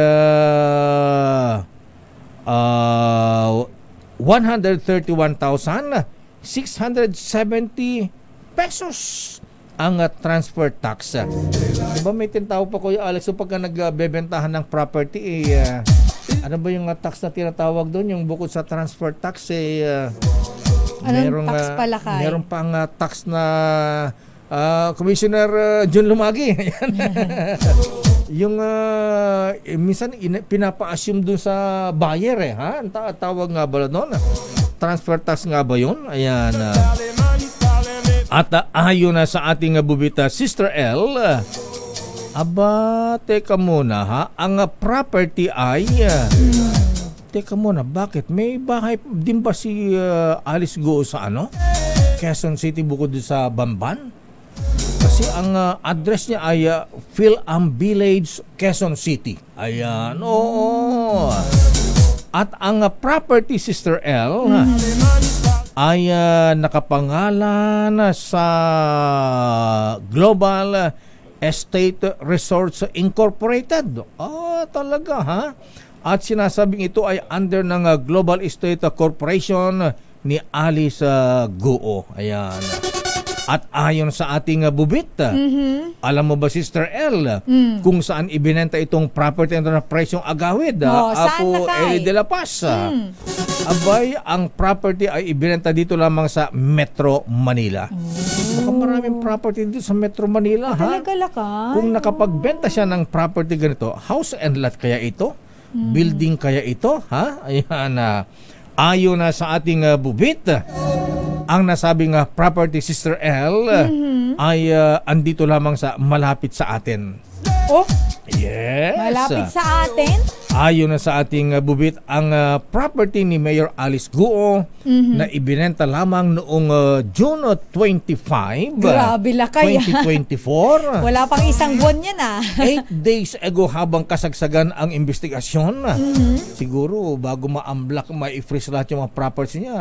131,670 pesos ang transfer tax. Diba may tinatawag pa, Kuya Alex, so pagka nagbebentahan ng property, ano ba yung tax na tinatawag doon? Yung bukod sa transfer tax, anong tax pala kayo? Meron pang tax na Commissioner Jun Lumagi. Yung minsan pinapa-assume dun sa buyer, Ang tawag nga ba doon? Transfer tax nga ba yun? Ayan. At ayon na sa ating bubita, Sister L, teka muna, ang property ay teka muna, bakit? May bahay din ba si Alice Go sa Quezon City bukod sa Bamban? Kasi ang address niya ay Phil-Am Village, Quezon City. Ayan, oo. At ang property, Sister L, ay nakapangalan sa Global Estate Resorts Incorporated. Talaga, At sinasabing ito ay under ng Global Estate Corporation ni Alice Guo. Ayan. At ayon sa ating bubit, alam mo ba, Sister L, kung saan ibinenta itong property na presyong agawid? Apo Eli de la Paz. Abay, ang property ay ibinenta dito lamang sa Metro Manila. Baka maraming property dito sa Metro Manila, ha? Kung nakapagbenta siya ng property ganito, house and lot kaya ito? Building kaya ito, ha? Ayan, ayon na sa ating bubit, ang nasabing property, Sister L, ay andito lamang sa malapit sa atin. Oh? Yes. Malapit sa atin? Ayon na sa ating bubit, ang property ni Mayor Alice Guo na ibinenta lamang noong June 25, Grabe la kaya. 2024. Wala pang isang buwan yan 8 days ago habang kasagsagan ang investigasyon. Siguro bago ma-unblock, ma-freeze lahat yung mga properties niya.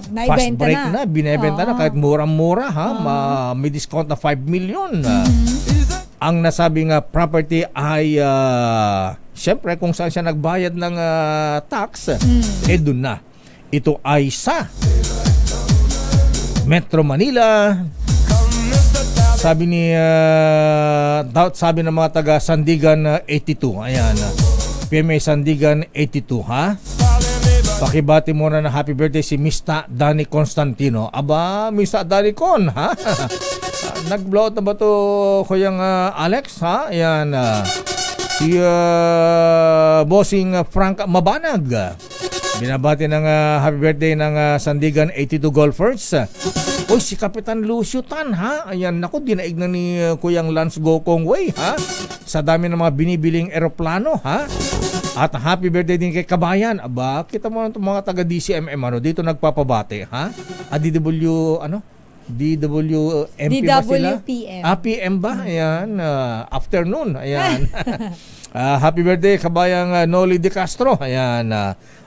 Fast break na, binebenta na kahit mura-mura, may discount na 5 million. Ang nasabing property ay siyempre kung saan siya nagbayad ng tax, doon na. Ito ay sa Metro Manila. Sabi ng mga taga Sandigan 82. Ayan. PMA Sandigan 82, ha? Pakibati muna na happy birthday si Mr. Danny Constantino. Aba, Mr. Danny Con, ha? Nag-blow out na ba ito, Kuyang Alex, ha? Ayan. Si Bossing Frank Mabanag. Binabati ng happy birthday ng Sandigan 82 Golfers. Uy, si Kapitan Lucio Tan, ha? Ayan, naku, dinaig na ni Kuyang Lance Gokong Way, ha? Sa dami ng mga binibiling eroplano, ha? At happy birthday din kay Kabayan. Aba, kita mo itong mga taga DCMM, dito nagpapabati, ha? DWMP ba sila? DWPM. PM ba? Ayan, afternoon. Ayan. Happy birthday, Kabayang Noli De Castro. Ayan.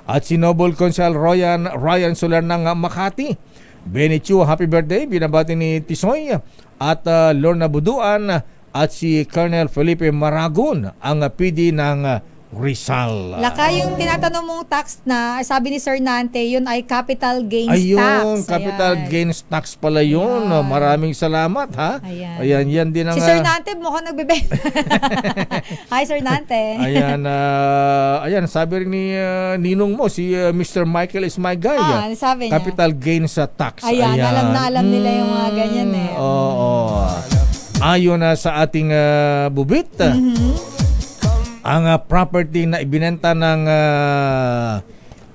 At si Noble Consul Ryan Soler ng Makati. Benny Chu, happy birthday. Binabati ni Tisoy. At Lorna Buduan. At si Colonel Felipe Maragon, ang PD ng Rizal. Laka yung tinatanong mong tax na sabi ni Sir Nante, yun ay capital gains tax. Ayun, capital gains tax pala yun. Ayan. Maraming salamat, ha? Ayan, yan din ang... Si Sir Nante mukhang nagbebenta. Hi, Sir Nante. Ayan, ayan, sabi rin ni ninong mo, si Mr. Michael is my guy. Sabi niya. Capital gains tax. Ayan, alam nila yung mga ganyan eh. Oo. Ayon na sa ating bubit, ang property na ibinenta ng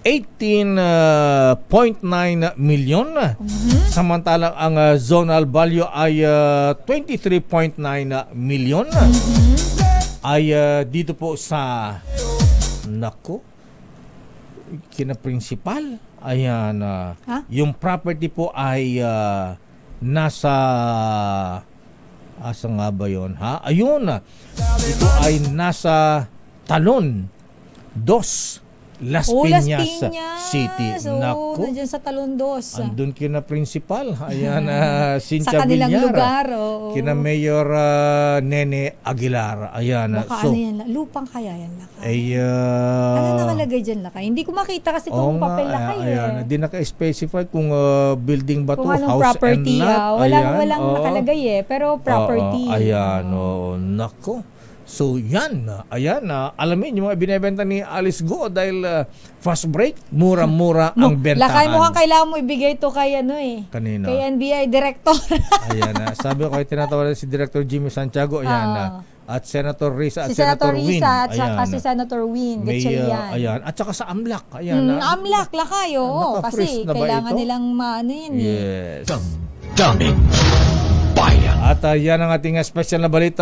18.9 million. Samantalang ang zonal value ay 23.9 million. Ay dito po sa kinaprinsipal. Ayan. Yung property po ay nasa asa nga ba yun, ha? Ayun, ito ay nasa Talon 2, Las Piñas City. Naku, nandiyan sa Talon 2. Andun kina principal. Ayan, Cynthia sa kanilang Villar, lugar. Kina Mayor Nene Aguilar. Ayan. Baka ano yan, lupang kaya yan, Lakay. Ano nakalagay dyan, Lakay? Hindi ko makita kasi kung papel, Lakay. Ayan, di naka-specify kung building ba to, kung anong house property, and lot. walang nakalagay pero property. Ayan, nako. So yan, ayan, alamin yung mga binibenta ni Alice Guo dahil fast break, mura-mura ang bentahan. Lakay, mukhang kailangan mo ibigay ito kay Kanino? Kay NBI Director. Ayan, sabi ko kayo tinatawaran si Director Jimmy Santiago, ayan, at Senator Risa at si Senator Win. At saka si Senator Win. Ayan, at saka sa AMLAC. Ayan, AMLAC, Lakay, kasi kailangan nilang maano yan. Yes. Daming bayan. At yan ang ating special na balita,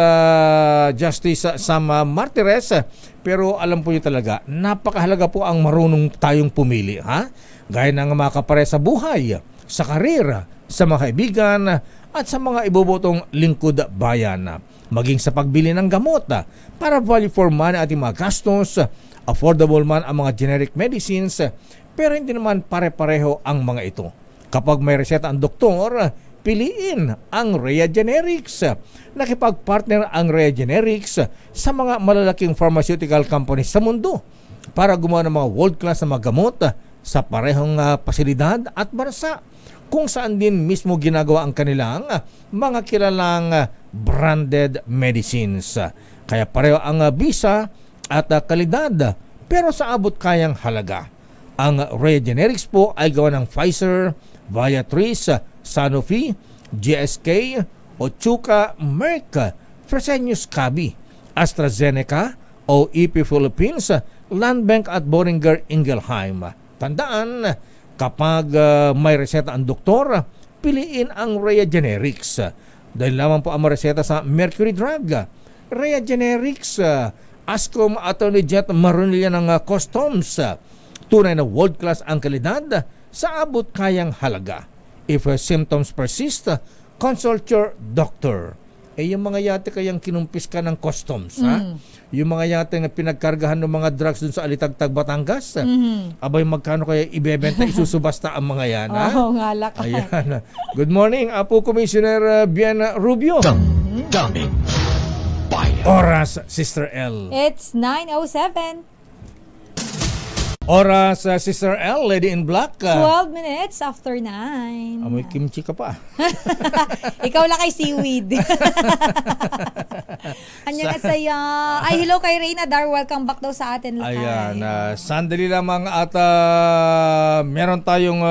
Justice Sam Martires. Pero alam po nyo talaga, napakahalaga po ang marunong tayong pumili, ha? Gaya ng mga kapare sa buhay, sa karir, sa mga kaibigan, at sa mga ibobotong lingkod bayan. Maging sa pagbili ng gamot, para value for money ating mga gastos, affordable man ang mga generic medicines, pero hindi naman pare-pareho ang mga ito. Kapag may reseta ang doktor, piliin ang Rhea Generics. Nakipag-partner ang Rhea Generics sa mga malalaking pharmaceutical companies sa mundo para gumawa ng mga world-class na mga gamot sa parehong pasilidad at bansa. kung saan din mismo ginagawa ang kanilang mga kilalang branded medicines. Kaya pareho ang bisa at kalidad pero sa abot kayang halaga. Ang Rhea Generics po ay gawa ng Pfizer, Viatris, Sanofi, GSK, Otsuka, Merck, Fresenius Kabi, AstraZeneca, OEP Philippines, Landbank at Boehringer Ingelheim. Tandaan, kapag may reseta ang doktor, piliin ang Rhea Generics. Dahil lamang po ang reseta sa Mercury Drug. Rhea Generics, Ascom Attorney Jet Marunilla ng Customs. Tunay na world-class ang kalidad sa abot kayang halaga. If symptoms persist, consult your doctor. Yung mga yate kayang kinumpis ka ng customs, ha? Yung mga yate na pinagkargahan ng mga drugs dun sa Alitagtag, Batangas, abay magkano kaya ibebenta, isusubasta ang mga yan, ha? Oo, nga ka. Ayan. Good morning, Apo Commissioner Biana Rubio. Daming bayan. Oras, Sister L. It's 9:07. Oras, Sister L, Lady in Black. 12 minutes after 9. Amoy kimchi ka pa. Ikaw lang kay seaweed. Anya ka saya. Ay, hello kay Reyna Dar. Welcome back daw sa atin. Lakay. Ayan. Sandali lamang at meron tayong...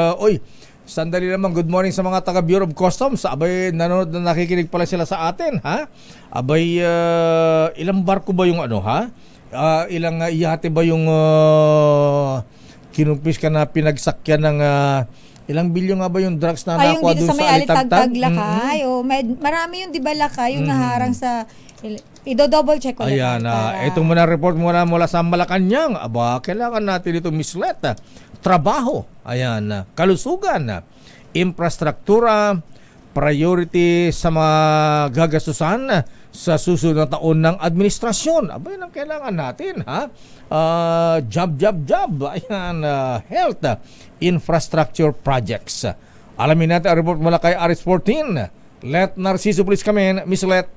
sandali lamang. Good morning sa mga taga Bureau of Customs. Abay, nanonood na nakikinig pala sila sa atin, ha? Abay, ilang barko ba yung ano, ha? Ilang yate ba yung kinumpis ka na pinagsakyan ng ilang bilyon nga ba yung drugs na nakuha doon sa Alitagtag? Lakay. Marami yung di ba Lakay, yung naharang sa... Ido-double check ko. Ayan, ito muna report mula sa Malacanang. Aba, kailangan natin ito mislet. Trabaho, ayan, kalusugan, infrastruktura, priority sa mga gagastusan sa susunod na taon ng administrasyon. Abay, nang kailangan natin, ha? Job. Ayan, health, infrastructure projects. Alamin natin ang report mula kay Aris 14. Let Narciso, please come in. Miss Let.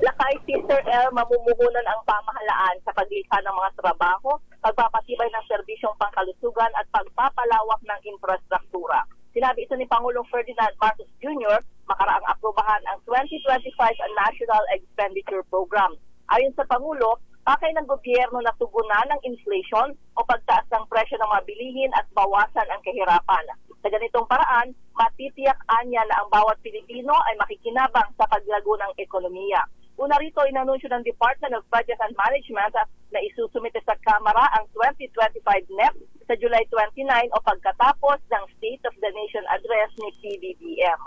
Lakay, Sister L, mamumuhunan ang pamahalaan sa paglikha ng mga trabaho, pagpapatibay ng serbisyong pangkalusugan at pagpapalawak ng infrastruktura. Sinabi ito ni Pangulong Ferdinand Marcos Jr. makaraang aprobahan ang 2025 National Expenditure Program. Ayon sa Pangulo, pakay ng gobyerno na tugunan ng inflation o pagtaas ng presyo ng mga bilihin at bawasan ang kahirapan. Sa ganitong paraan, matitiyak-an niya na ang bawat Pilipino ay makikinabang sa paglago ng ekonomiya. Una rito, inanunsyo ng Department of Budget and Management na isusumite sa Kamara ang 2025 NEP sa July 29 o pagkatapos ng State of the Nation Address ni PBBM.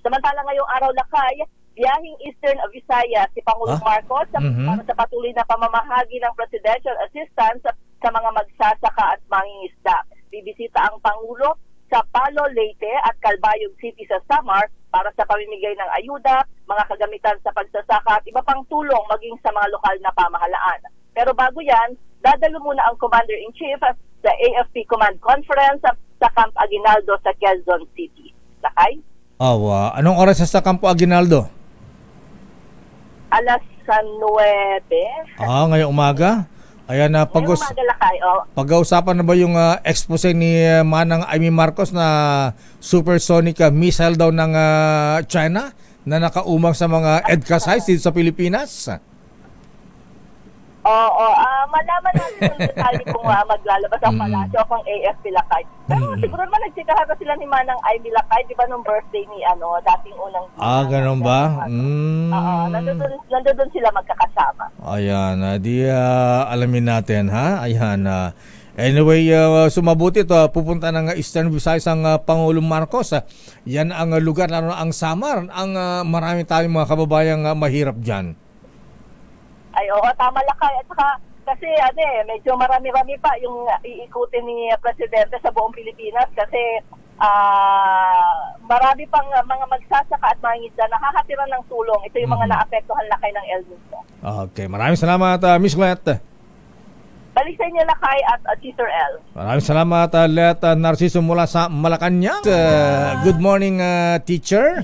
Samantala ngayong araw, Lakay, biyahing Eastern of Visayas si Pangulong Marcos para sa patuloy na pamamahagi ng presidential assistance sa mga magsasaka at mangingisda. Bibisita ang Pangulo sa Palo, Leyte at Calbayog City sa Samar para sa pamimigay ng ayuda, mga kagamitan sa pagsasaka at iba pang tulong maging sa mga lokal na pamahalaan. Pero bago yan, dadalo muna ang Commander-in-Chief sa AFP Command Conference sa Camp Aguinaldo sa Quezon City. Lakay? Anong oras sa Campo Aguinaldo? Alas 9. Ngayong umaga? Ayan na, pag-uusapan na ba yung expose ni Manang Amy Marcos na supersonic missile daw ng China na nakaumang sa mga EDCA sites dito sa Pilipinas? Malaman natin yung detalye kung maglalabas ang palasyo kung AFP Lakay. Pero siguro naman nagsikahan na sila ni Manang Amy Lakay, di ba nung birthday ni dating unang... ganun ba? Nandun sila magkakasama. Ayan, alamin natin, ha? Ayan, anyway, sumabuti ito, pupunta ng Eastern Visayas ang Pangulong Marcos. Yan ang lugar, lalo na ang Samar, ang marami tayong mga kababayang mahirap dyan. Ay, oo, tama Lakay. At saka, kasi medyo marami-rami pa yung iikutin ni Presidente sa buong Pilipinas kasi marami pang mga magsasaka at mga isda nakakatira ng tulong. Ito yung mga naapektuhan Lakay ng El Niño. Okay, maraming salamat, Miss Let. Balik sa inyo Lakay at Sister L. Maraming salamat, Let Narciso mula sa Malacanang. Good morning, teacher.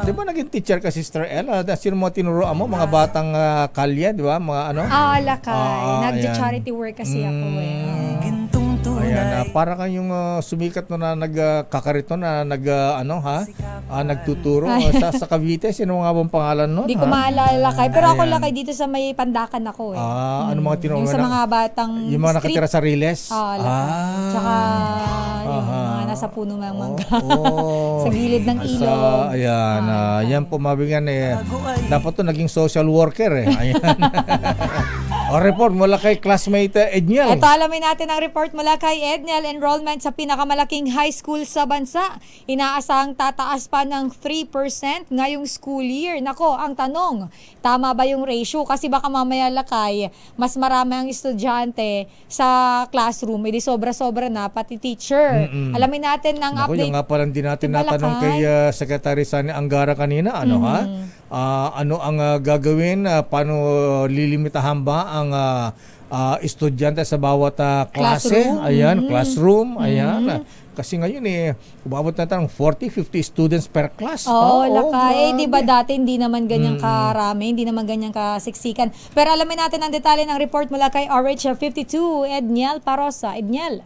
Di ba naging teacher ka, Sister L? Sino mo tinuruan mo? Mga batang kalye, di ba? Mga ano? Lakay. Nag-charity work kasi ako Ayan, para kayong sumikat no na nagkakarito na nagtuturo sa Cavite. Sino nga bang pangalan nun? Hindi ko maalala kay, pero ako lakay dito sa may Pandakan ako eh. Ano mga tinulungan? Yung sa mga batang yung mga nakatira sa Riles? Tsaka yung mga nasa puno ng mangga. Sa gilid ng ilog. Ayan, yan po mabigyan dapat to naging social worker Ayan. O report mula kay classmate Edniel. Ito, alamin natin ang report mula kay Edniel. Enrollment sa pinakamalaking high school sa bansa. Inaasahang tataas pa ng 3% ngayong school year. Nako, ang tanong, tama ba yung ratio? Kasi baka mamaya lakay, mas marami ang estudyante sa classroom. Hindi sobra-sobra na, pati teacher. Alamin natin ng update. Yung nga palang din natin natanong kay Secretary Sani Angara kanina. Ano ang gagawin? Paano lilimitahan ba ang estudyante sa bawat klase? Classroom. Ayan. Kasi ngayon umabot na tayo ng 40-50 students per class. Lakay. Diba dati hindi naman ganyan karami, hindi naman ganyan kasiksikan. Pero alamin natin ang detalye ng report mula kay RH52, Edniel Parosa. Edniel.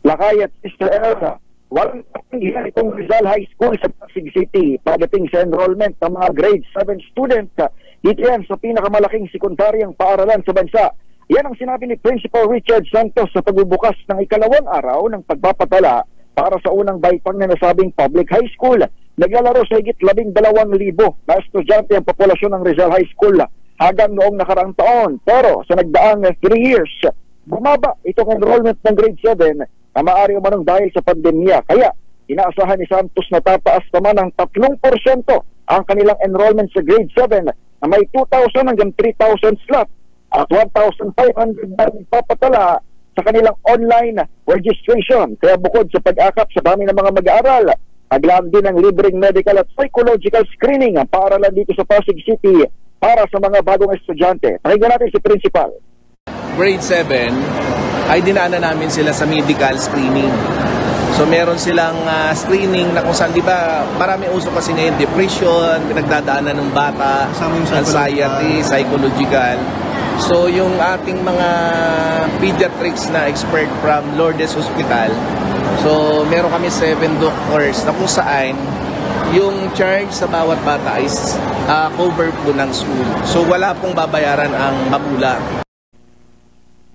Lakay at Sister Elsa. Walang pangyayan itong Rizal High School sa Pasig City pagdating sa enrollment ng mga grade 7 students. Dito yan sa pinakamalaking sekundaryang paaralan sa bansa. Yan ang sinabi ni Principal Richard Santos sa pagbubukas ng ikalawang araw ng pagpapatala para sa unang baitang na nasabing public high school. Naglalaro sa higit 12,000 na estudyante ang populasyon ng Rizal High School hanggang noong nakaraang taon. Pero sa nagdaang 3 years, bumaba itong enrollment ng grade 7 na maaari umanong dahil sa pandemya. Kaya, inaasahan ni Santos na tataas naman ng 3% ang kanilang enrollment sa grade 7 na may 2,000 hanggang 3,000 slot at 1,500 na papatala sa kanilang online registration. Kaya bukod sa pag-akap sa dami ng mga mag-aaral, aglaan din ng libreng medical at psychological screening ang paaralan dito sa Pasig City para sa mga bagong estudyante. Pakinggan natin si Principal. Grade 7, ay dinaanan namin sila sa medical screening. So meron silang screening na kung saan, di ba, marami uso kasi ngayon, depression, pinagdadaanan ng bata, anxiety, psychological. So yung ating mga pediatrics na expert from Lourdes Hospital, so meron kami 7 doctors na kung saan yung charge sa bawat bata is cover po ng school. So wala pong babayaran ang magulang.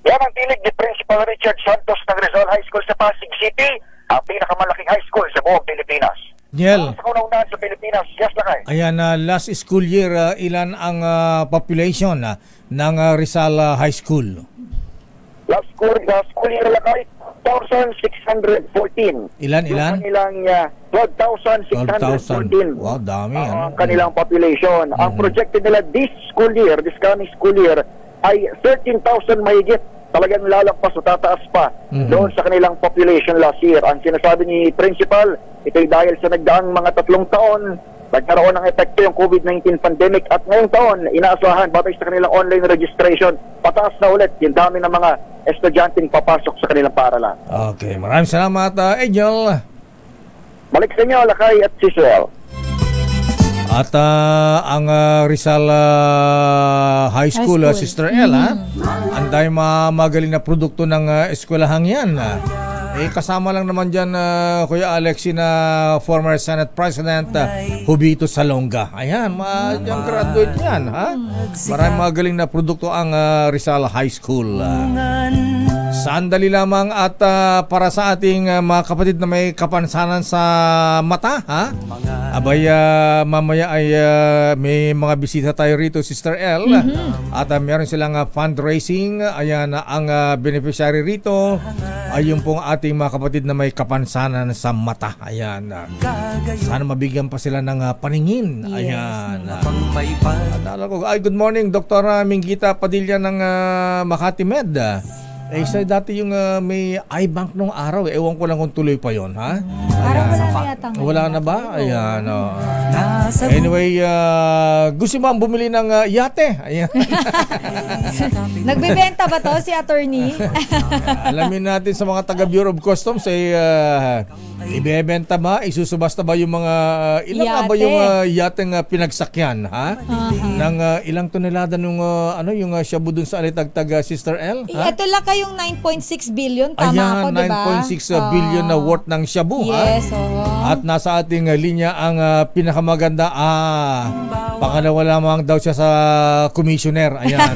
Yan ang tinig ni Principal Richard Santos ng Rizal High School sa Pasig City, ang pinakamalaking high school sa buong Pilipinas. Niel. Sa kaunaunahan sa Pilipinas, yes lakay. Ayan, last school year, ilan ang population ng Rizal High School? Last school year lakay, 12,614. Ilan? Kanilang 12,614. Wow, dami. Ang kanilang population. Ang projected nila this coming school year, ay 13,000 mahigit. Talagang lalagpas o tataas pa doon sa kanilang population last year. Ang sinasabi ni Principal, ito'y dahil sa nagdaang mga 3 taon, nagkaroon ng epekto yung COVID-19 pandemic at ngayong taon, inaasahan batay sa kanilang online registration, pataas na ulit yung dami ng mga estudyanteng papasok sa kanilang paaralan. Okay, maraming salamat, Angel. Balik sa inyo, Lakay at Siswell. At ang Rizal High School, Sister El, ang dahil magaling na produkto ng eskwelahang yan. Kasama lang naman dyan, Kuya Alexi, na former Senate President Hubito Salonga. Ayan, yung graduate yan. Maraming magaling na produkto ang Rizal High School. Sandali lamang at para sa ating mga kapatid na may kapansanan sa mata, abay mamaya ay may mga bisita tayo rito, Sister L. At meron silang fundraising. Ayan, ang beneficiary rito ay yung pong ating mga kapatid na may kapansanan sa mata. Ayan, sana mabigyan pa sila ng paningin. Ayan. Good morning, Dr. Minggita Padilla ng Makati Med. Sa dati yung may eye bank nung araw, ewan ko lang kung tuloy pa yon, ha? Parang wala na yata ngayon. Wala na ba? Ayan. Anyway, gusto mo bumili ng yate? Ayan. Nagbebenta ba to si attorney? Alamin natin sa mga taga Bureau of Customs ibebenta ba, isusubasta ba yung mga ilang nga ba yung yateng pinagsakyan, ha? Ng ilang tonelada nung yung shabu dun sa Alitagtag, Sister L? Ha? Ito lang kayong 9.6 billion, tama ako, di ba? 9.6 billion na worth ng shabu, yes, At nasa ating linya ang pinakamaganda, pangalawa lamang daw siya sa commissioner, ayan,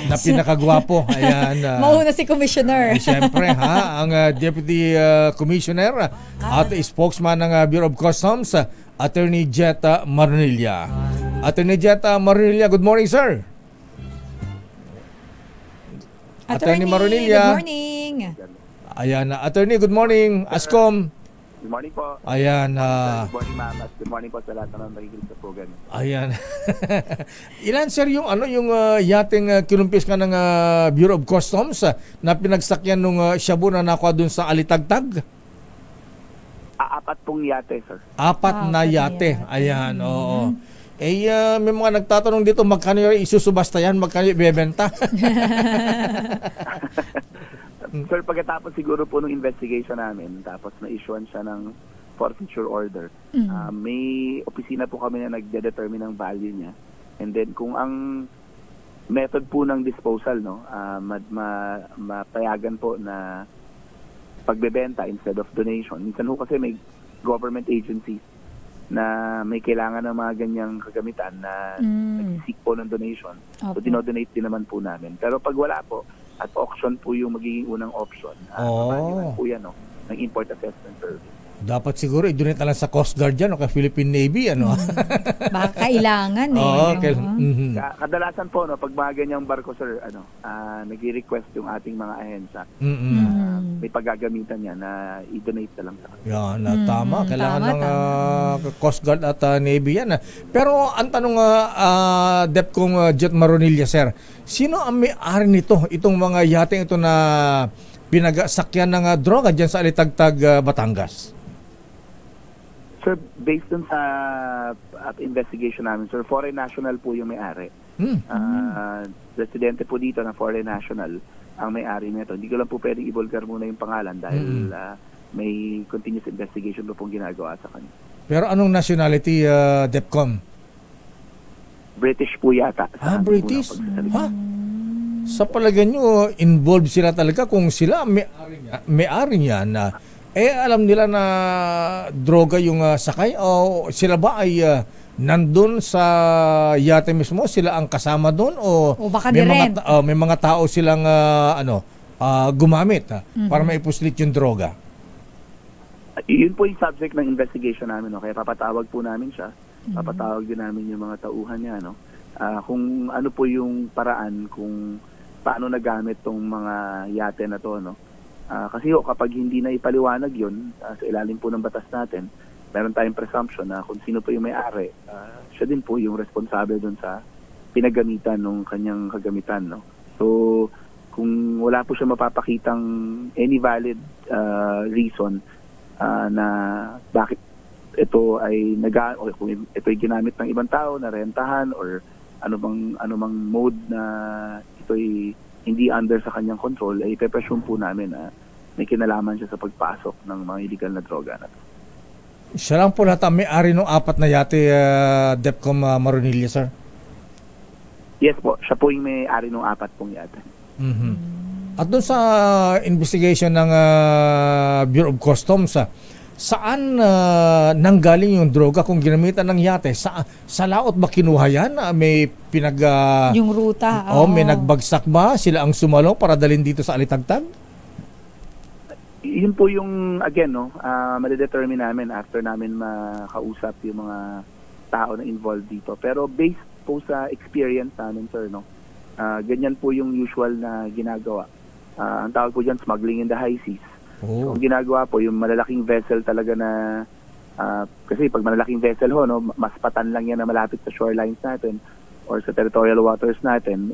na pinakagwapo, ayan. Mauna si commissioner. Siyempre, ang deputy commissioner at spokesman ng Bureau of Customs, Attorney Jetta Maronilla. Attorney Jetta Maronilla, good morning, sir. Attorney Maronilla. Good morning. Ayan, Attorney, good morning. Ascom. Good morning po. Ayan. Good morning, ma'am. Good morning po sa lahat ng nakikinig sa program. Ayan. Ilan, sir, yung yating kinumpis ka ng Bureau of Customs na pinagsakyan nung shabu na nakuha dun sa Alitagtag? 4 pong yate, sir. 4 na yate. Ayan, oo. May mga nagtatanong dito, magkano yung isusubasta yan? Magkano yung ibebenta? Sir, pagkatapos siguro po ng investigation namin, tapos na-issuean siya ng forfeiture order, may opisina po kami na nagde-determine ng value niya. And then, kung ang method po ng disposal, mapayagan po na pagbebenta instead of donation. Minsan ho kasi may government agencies na may kailangan ng mga ganyang kagamitan na nag-seek po ng donation. So, dinodonate din naman po namin. Pero pag wala po, at auction po yung magiging unang option. Po yan, ng import assessment service. Dapat siguro i-donate na lang sa Coast Guard yan o kay Philippine Navy, Baka kailangan Kadalasan po, pag mga ganyang barko, sir, nag-request yung ating mga ahensya. May paggagamitan niya na i-donate na lang sa kanila. Tama. Kailangan ng Coast Guard at Navy yan. Pero ang tanong, DepCom Jet Maronilla, sir, sino ang may-ari nito? Itong mga yating ito na pinagsakyan ng droga dyan sa Alitagtag, Batangas? Sir, based dun sa investigation namin, sir, foreign national po yung may-ari. Residente po dito na foreign national ang may-ari nito. Hindi ko lang po pwedeng i-vulgar muna yung pangalan dahil may continuous investigation po pong ginagawa sa kanya. Pero anong nationality, DepCom? British po yata. British? Sa palagay nyo, involved sila talaga kung sila may-ari niya na alam nila na droga yung sakay o sila ba ay nandun sa yate mismo, sila ang kasama doon o baka may mga tao silang gumamit para maipuslit yung droga? Yun po yung subject ng investigation namin, kaya papatawag po namin siya. Papatawag din namin yung mga tauhan niya, kung ano po yung paraan kung paano nagamit tong mga yate na to, kasi kapag hindi na ipaliwanag yun sa ilalim po ng batas natin, meron tayong presumption na kung sino po yung may-ari, siya din po yung responsable dun sa pinagamitan ng kanyang kagamitan, So, kung wala po siya mapapakitang any valid reason na bakit ito ay kung ito ay ginamit ng ibang tao na rentahan or ano bang mode na ito ay hindi under sa kanyang control, ay ipe-presume po namin na may kinalaman siya sa pagpasok ng mga illegal na droga na ito. Siya lang po lahat ang may-ari ng 4 na yate, DepCom Maronilla, sir? Yes po, siya po yung may-ari ng 4 pong yate. At doon sa investigation ng Bureau of Customs, saan nanggaling yung droga kung ginamitan ng yate? Sa laot ba kinuha yan? May yung ruta. May nagbagsak ba? Sila ang sumalo para dalhin dito sa Alitagtag? Yun po yung, again, madidetermine namin after namin makausap yung mga tao na involved dito. Pero based po sa experience namin, sir, ganyan po yung usual na ginagawa. Ang tawag po dyan, smuggling in the high seas. So, ang ginagawa po, yung malalaking vessel talaga na, kasi pag malalaking vessel mas patan lang yan na malapit sa shorelines natin or sa territorial waters natin,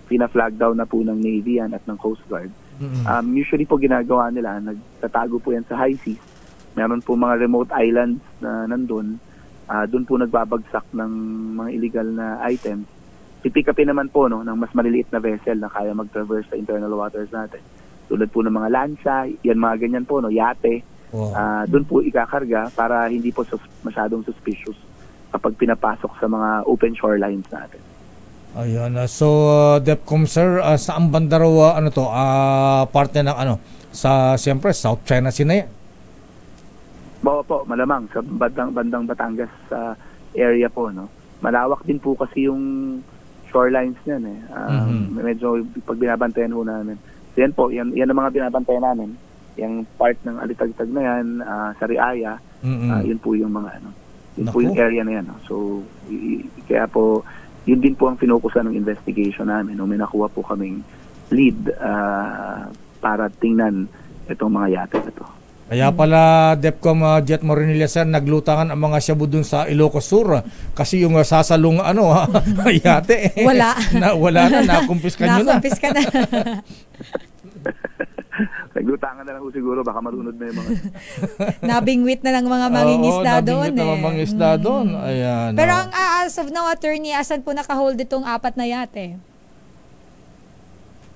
pina-flag down na po ng Navy yan at ng Coast Guard. Usually po ginagawa nila, nagtatago po yan sa high seas, Meron po mga remote islands na nandun. Doon po nagbabagsak ng mga illegal na items. Pipick upin naman po ng mas maliliit na vessel na kaya mag-traverse sa internal waters natin. Tulad po ng mga lansa, yan mga ganyan po, yate. Doon po ikakarga para hindi po masyadong suspicious kapag pinapasok sa mga open shorelines natin. Ayun. So, DepCom sir, saan banda raw parte ng siyempre South China Sea na yan? Bawa po, malamang sa bandang Batangas area po, Malawak din po kasi yung shorelines niyan eh. Medyo pag binabantayan ho namin. So yan po, yan ang mga binabantayan namin. Yung part ng Alitagtag na yan, sa Riaya, yun po yung mga yun po yung area na yan. So, kaya po, yun din po ang finokusan ng investigation namin. May nakuha po kaming lead para tingnan itong mga yate na to. Kaya pala DepCom Jet Moronilla sir, naglutangan ang mga shabu dun sa Ilocos Sur kasi yung sasalong yate wala na, nakumpiskan nyo na. Nakumpiskan na. Naglutangan na lang siguro, baka marunod na yung mga nabingwit na lang mga mangingisda doon mga mangingisda doon. Ayan. Pero ang as of now, attorney, asan po nakahold itong 4 na yate?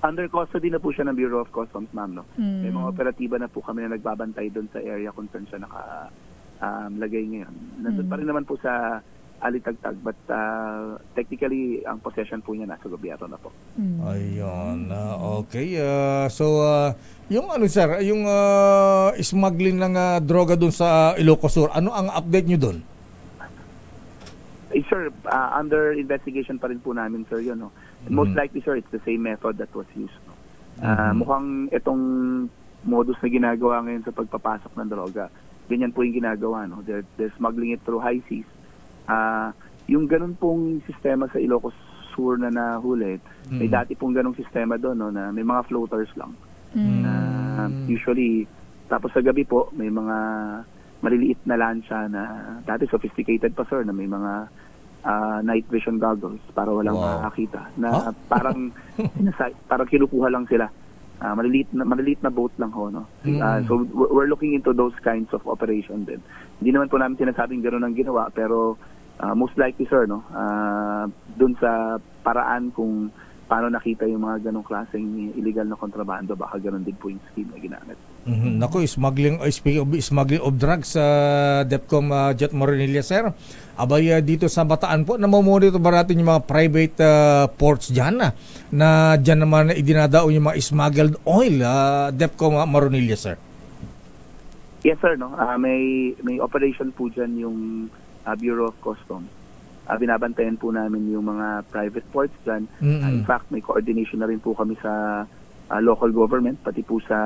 Under custody na po siya ng Bureau of Customs, ma'am. May mga operatiba na po kami na nagbabantay doon sa area kung saan siya nakalagay ngayon. Nandun pa rin naman po sa Alitagtag, but technically, ang possession po niya nasa gobyerno na po. Ayun. Okay. So, yung sir, yung smuggling ng droga doon sa Ilocos Sur, ano ang update nyo doon? Sir, under investigation pa rin po namin, sir, yun. Most likely, sir, it's the same method that was used. Mukhang itong modus na ginagawa ngayon sa pagpapasok ng droga, ganyan po yung ginagawa. They're smuggling it through high seas. Yung ganun pong sistema sa Ilocos Sur na nahuli, may dati pong ganung sistema doon, na may mga floaters lang. Usually, tapos sa gabi po, may mga maliliit na lancha na dati sophisticated pa, sir, na may mga night vision goggles para walang makakita na parang kinukuha lang sila. Maliliit na boat lang ho, so we're looking into those kinds of operation din. Hindi naman po namin sinasabing gano'n ang ginawa, pero most likely, sir, dun sa paraan kung paano nakita yung mga ganong klaseng illegal na kontrabando, baka gano'n din po yung scheme na ginamit. Naku, speaking of smuggling of drugs, DepCom Jet Moronilla sir, abay dito sa Bataan po, namomonitor ba natin yung mga private ports dyan na dyan naman idinadaon yung mga smuggled oil, DepCom Moronilla sir? Yes, sir. May operation po dyan yung Bureau of Customs. Binabantayan po namin yung mga private ports dyan. In fact, may coordination na rin po kami sa local government, pati po sa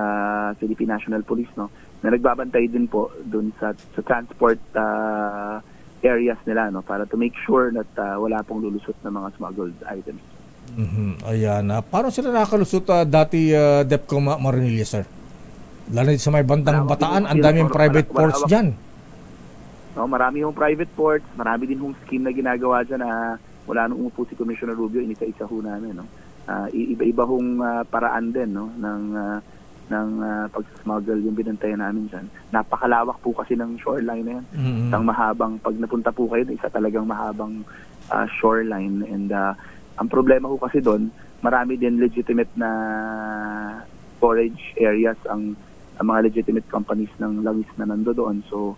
Philippine National Police, na nagbabantay din po dun sa transport areas nila, para to make sure that wala pong lulusot na mga smuggled items. Ayan. Paano sila nakalusot dati, DepCom Moronilla sir? Lalo sa may bandang Bataan, ang daming private ports dyan. Marami yung private ports, marami din yung scheme na ginagawa dyan na wala nung umupo si Commissioner Rubio, inisa-isa ho namin. Iba-iba hong paraan din ng pag-smuggle yung binantayan namin dyan. Napakalawak po kasi ng shoreline na yan. Isang mahabang, pag napunta po kayo, isa talagang mahabang shoreline. And ang problema po kasi doon, marami din legitimate na storage areas ang mga legitimate companies ng langis na nando doon. So,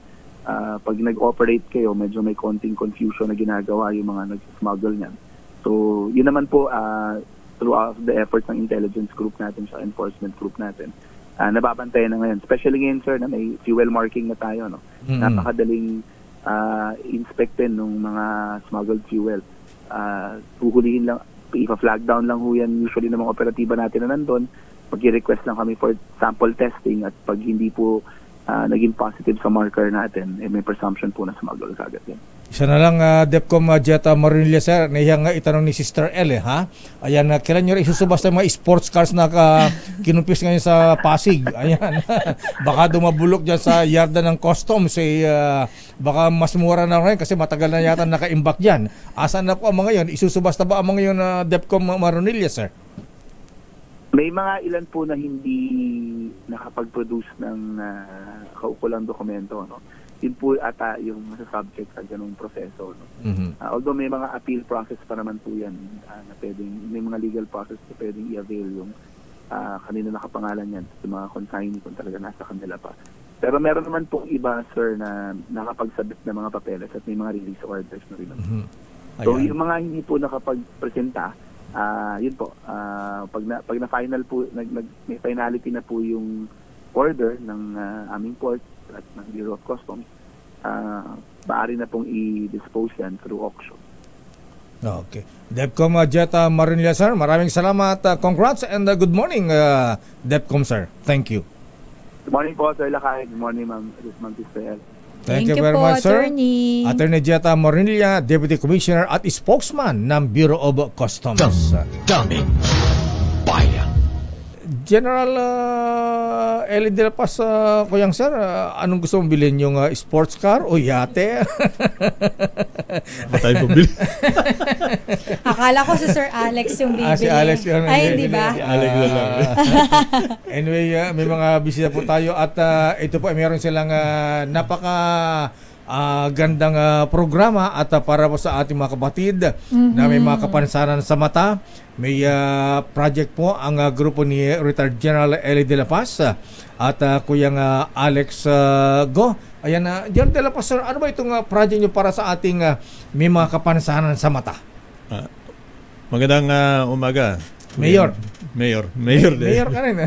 pag nag-operate kayo, medyo may konting confusion na ginagawa yung mga nag-smuggle niyan. So, yun naman po, throughout the efforts ng intelligence group natin sa enforcement group natin, nababantayan na ngayon. Especially ngayon, sir, na may fuel marking na tayo. Napakadaling inspectin ng mga smuggled fuel. Huhulihin lang, ipa-flag down lang ho yan usually ng mga operatiba natin na nandun. Mag-request lang kami for sample testing at pag hindi po naging positive sa marker natin, may presumption po na smuggle kagad yan. Isa na lang, DepCom Jet Moronilla sir, nahiya nga itanong ni Sister L, Ayan, kailan nyo rin isusubasta yung mga sports cars na kinumpis ngayon sa Pasig? Ayan, baka dumabulok dyan sa yarda ng customs, baka mas mura na rin kasi matagal na yata naka-imbak dyan. Asan na po ang mga yun? Isusubasta ba ang mga yun, DepCom Moronilla sir? May mga ilan po na hindi nakapag-produce ng kaukulang dokumento, no? Yun po ata yung masasubject sa ganung proseso, no? Although may mga appeal process pa naman po yan, na pwedeng, may mga legal process na pwedeng i-avail yung kanina nakapangalan yan, yung mga consignee kung talaga nasa kanila pa. Pero meron naman pong iba, sir, na nakapagsabit ng mga papeles at may mga release orders na rin. So yung mga hindi po nakapag-presenta, yun po, pag na-final po, may finality na po yung order ng aming port at ng Bureau of Customs, maaari na pong i-dispose yan through auction. Okay. DepCom Jetta Marinilla, sir, maraming salamat. Congrats and good morning, DepCom, sir. Thank you. Good morning po, Sir Lakay. Good morning, Ma'am Israel. Thank you very po, much, sir. Attorney Jetta Marinilla, Deputy Commissioner at spokesman ng Bureau of Customs. Daming bayan. General Eli de la Paz, Kuyang sir, anong gusto mong bilhin? Yung sports car o yate? Ba tayo pabili? Akala ko si Sir Alex yung bibili. Si Alex yun. Ay, hindi ba? Si Alex na lang. Anyway, may mga bisita po tayo at ito po, meron silang napaka gandang programa at para po sa ating mga kapatid na may mga kapansanan sa mata. May project po ang grupo ni Retired General Eli de la Paz at Kuyang Alex Go. Ayan, General de la Paz, sir, ano ba itong project nyo para sa ating may mga kapansanan sa mata? Magandang umaga. Mayor ka rin.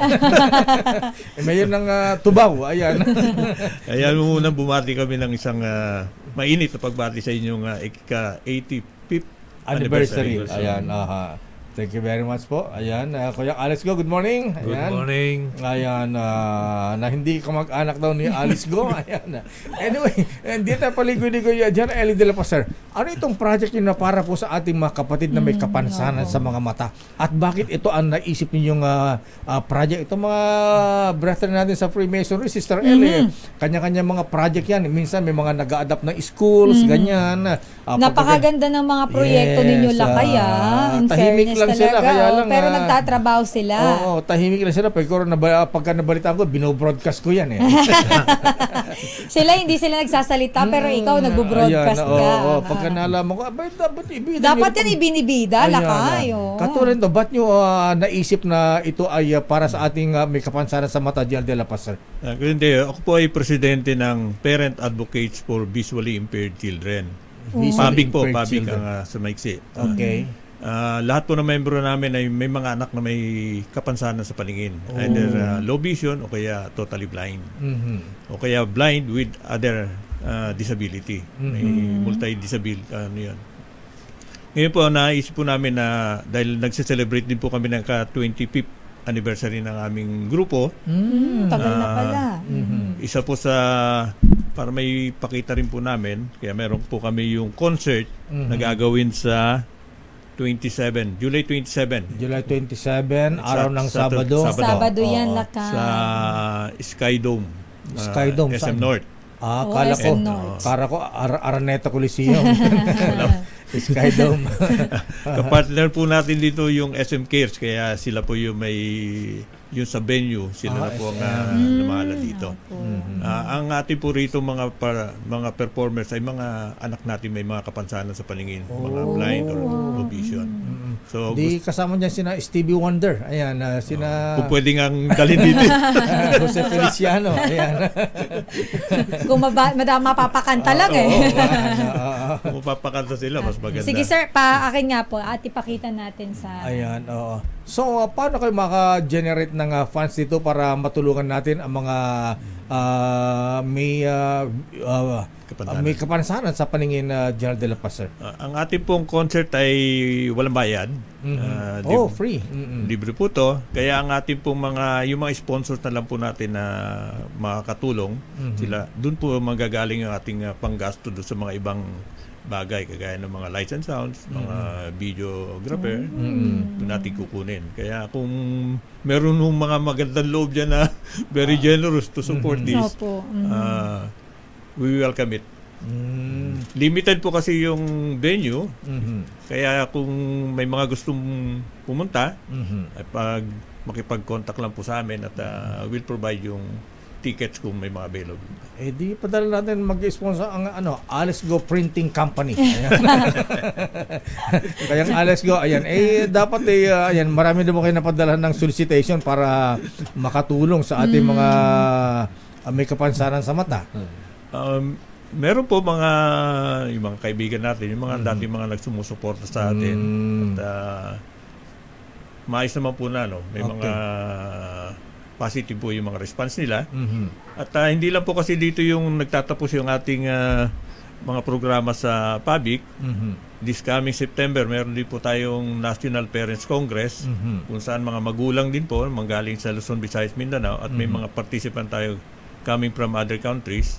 Mayor ng Tubao. Ayan. Ayan, muna bumati kami ng isang mainit na pagbati sa inyong ika-85th anniversary. Ayan, thank you very much po. Ayan, Kuya Alex Go, good morning. Ayan. Good morning. Ayan, na hindi ka mag-anak daw ni Alex Go. Ayan. Anyway, hindi tayo paligoy-ligoy dyan, Eli de la Paz, sir. Ano itong project nyo na para po sa ating mga kapatid na may kapansanan sa mga mata? At bakit ito ang naisip ninyong project? Itong mga brethren natin sa Freemasonry, Sister Eli, kanya-kanya mga project yan. Minsan may mga nag-a-adapt na schools, ganyan. Napakaganda ng mga proyekto ninyo, Lakay, in tahimik fairness lang sila, kaya lang, pero nagtatrabaho sila. Oo, tahimik lang sila. Pagka nabalitaan ko, binobroadcast ko yan eh. Hindi sila nagsasalita, pero ikaw nagbo-broadcast ka. Pagka nalaman ko, dapat ibida. Dapat yan ibinibida, Lakay. Katulad nito, ba't nyo naisip na ito ay para sa ating may kapansanan sa mata, General de la Paz, sir? Hindi, ako po ay presidente ng Parent Advocates for Visually Impaired Children. Pabig ang sa maiksi. Okay. Lahat po ng membro namin ay may mga anak na may kapansanan sa paningin. Either low vision o kaya totally blind. O kaya blind with other disability. May multi-disability. Yun. Ngayon po, naisip po namin na dahil nagse-celebrate din po kami ng ka-25th anniversary ng aming grupo. Tagal na pala. Isa po sa para may pakita rin po namin, kaya meron po kami yung concert na gagawin sa July 27, araw ng Sabado. Sabado yan, Lakay. Sa Skydome. SM North. Para ko Araneta Coliseum. Skydome. Kapartner po natin dito yung SM Cares, kaya sila po yung may yung sa venue, sila na po ang namahala dito. Ang ating po rito mga performers ay mga anak natin may mga kapansanan sa paningin, mga blind or low vision. So kasama niyan sina Stevie Wonder. Ayan, kung pwede ngang dalhin dito. Jose Feliciano. Ayan. Kung mapapakanta lang Kung mapapakanta sila, mas maganda. Sige sir, akin nga po at ipakita natin sa... Ayan, oo. So, paano kayo maka-generate ng funds dito para matulungan natin ang mga may kapansanan sa paningin General de la Paz, sir? Ang ating pong concert ay walang bayad. Free. Libre po to. Kaya ang ating pong yung mga sponsors na lang po natin na makakatulong, sila, dun po magagaling ang ating panggasto doon sa mga ibang bagay, kagaya ng mga lights and sounds, mga videographer, doon natin kukunin. Kaya kung meron ng mga magandang loob dyan na very generous to support this, we welcome it. Limited po kasi yung venue, kaya kung may mga gustong pumunta, ay pag makipag-contact lang po sa amin at we'll provide yung tickets kung may mga available. Di padala natin mag-sponsor ang Alex Go Printing Company. Kaya ang Alex Go, dapat marami din mo kayo napadala ng solicitation para makatulong sa ating mga may kapansanan sa mata. Meron po yung mga kaibigan natin, yung mga dating mga nagsumusuporta sa atin. At maayos naman po na, may mga positive po yung mga response nila. At hindi lang po kasi dito yung nagtatapos yung ating mga programa sa PABIC. This coming September, meron din po tayong National Parents Congress kung saan mga magulang din po manggaling sa Luzon, Visayas, Mindanao at may mga participant tayo coming from other countries.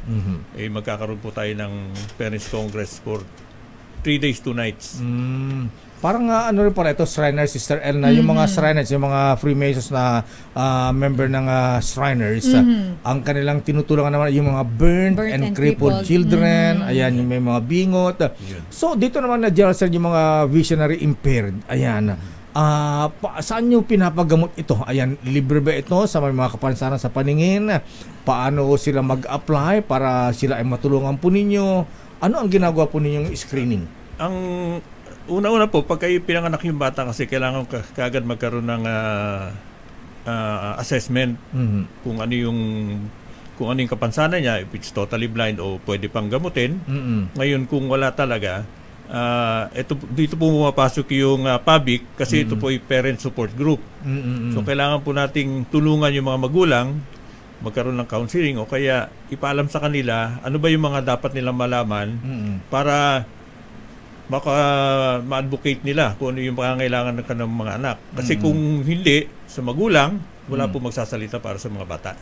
Magkakaroon po tayo ng Parents Congress for 3 days, 2 nights. Parang rin pala ito, Shriners, Sister El, na yung mga Shriners, yung mga Freemasons na member ng Shriners, ang kanilang tinutulungan naman yung mga burnt and crippled children, ayan, yung may mga bingot. So, dito naman na General Sir, yung mga visionary impaired, ayan, saan nyo pinapagamot ito? Ayan, libre ba ito sa mga kapansanan sa paningin? Paano sila mag-apply para sila ay matulungan po ninyo? Ano ang ginagawa po ninyong screening? Ang una-una po, pagka pinanganak yung bata kasi kailangan kagad magkaroon ng assessment kung ano yung kapansanan niya, if it's totally blind o pwede pang gamutin. Ngayon, kung wala talaga, dito po pumapasok yung PABIC kasi ito po yung parent support group. So, kailangan po nating tulungan yung mga magulang magkaroon ng counseling o kaya ipaalam sa kanila ano ba yung mga dapat nilang malaman para baka ma-advocate nila kung ano yung pangangailangan ng kanilang mga anak. Kasi kung hindi, sa magulang, wala po magsasalita para sa mga bata.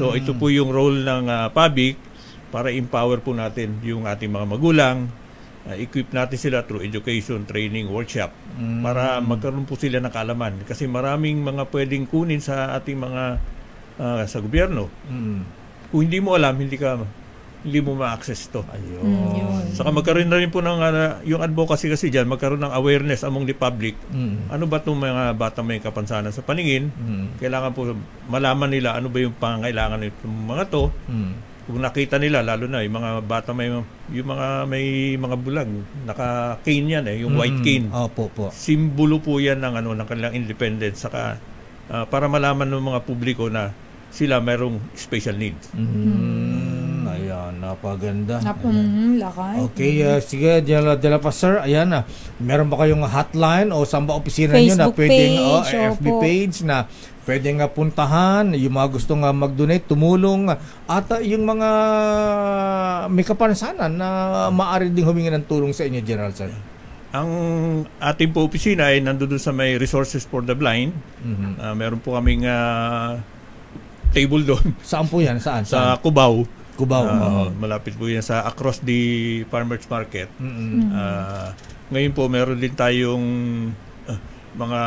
So ito po yung role ng PABIC para empower po natin yung ating mga magulang, equip natin sila through education, training, workshop para magkaroon po sila ng kaalaman. Kasi maraming mga pwedeng kunin sa ating mga sa gobyerno. Kung hindi mo alam, hindi mo ma-access to. Saka magkaroon na rin po ng yung advocacy kasi dyan, magkaroon ng awareness among the public. Ano ba itong mga bata may kapansanan sa paningin? Kailangan po malaman nila ano ba yung pangangailangan ng mga to. Kung nakita nila, lalo na yung mga bata may mga bulag, naka-cane yan yung white cane. Simbolo po yan ng ng kanilang independence. Saka para malaman ng mga publiko na sila mayroong special needs. Ayan, napaganda. Lakay. Okay, sige, de la Paz, sir. Ayan, meron ba kayong hotline o saan ba opisina nyo na pwedeng FB page na pwedeng puntahan, yung mga gustong mag-donate, tumulong, at yung mga may kapansanan na maaari ding humingi ng tulong sa inyo, General Sir? Ang ating po opisina ay nandoon sa may Resources for the Blind. Meron po kaming table doon. Saan po yan? Saan? Sa Cubao. Malapit po yan sa across the Farmers Market. Ngayon po meron din tayong mga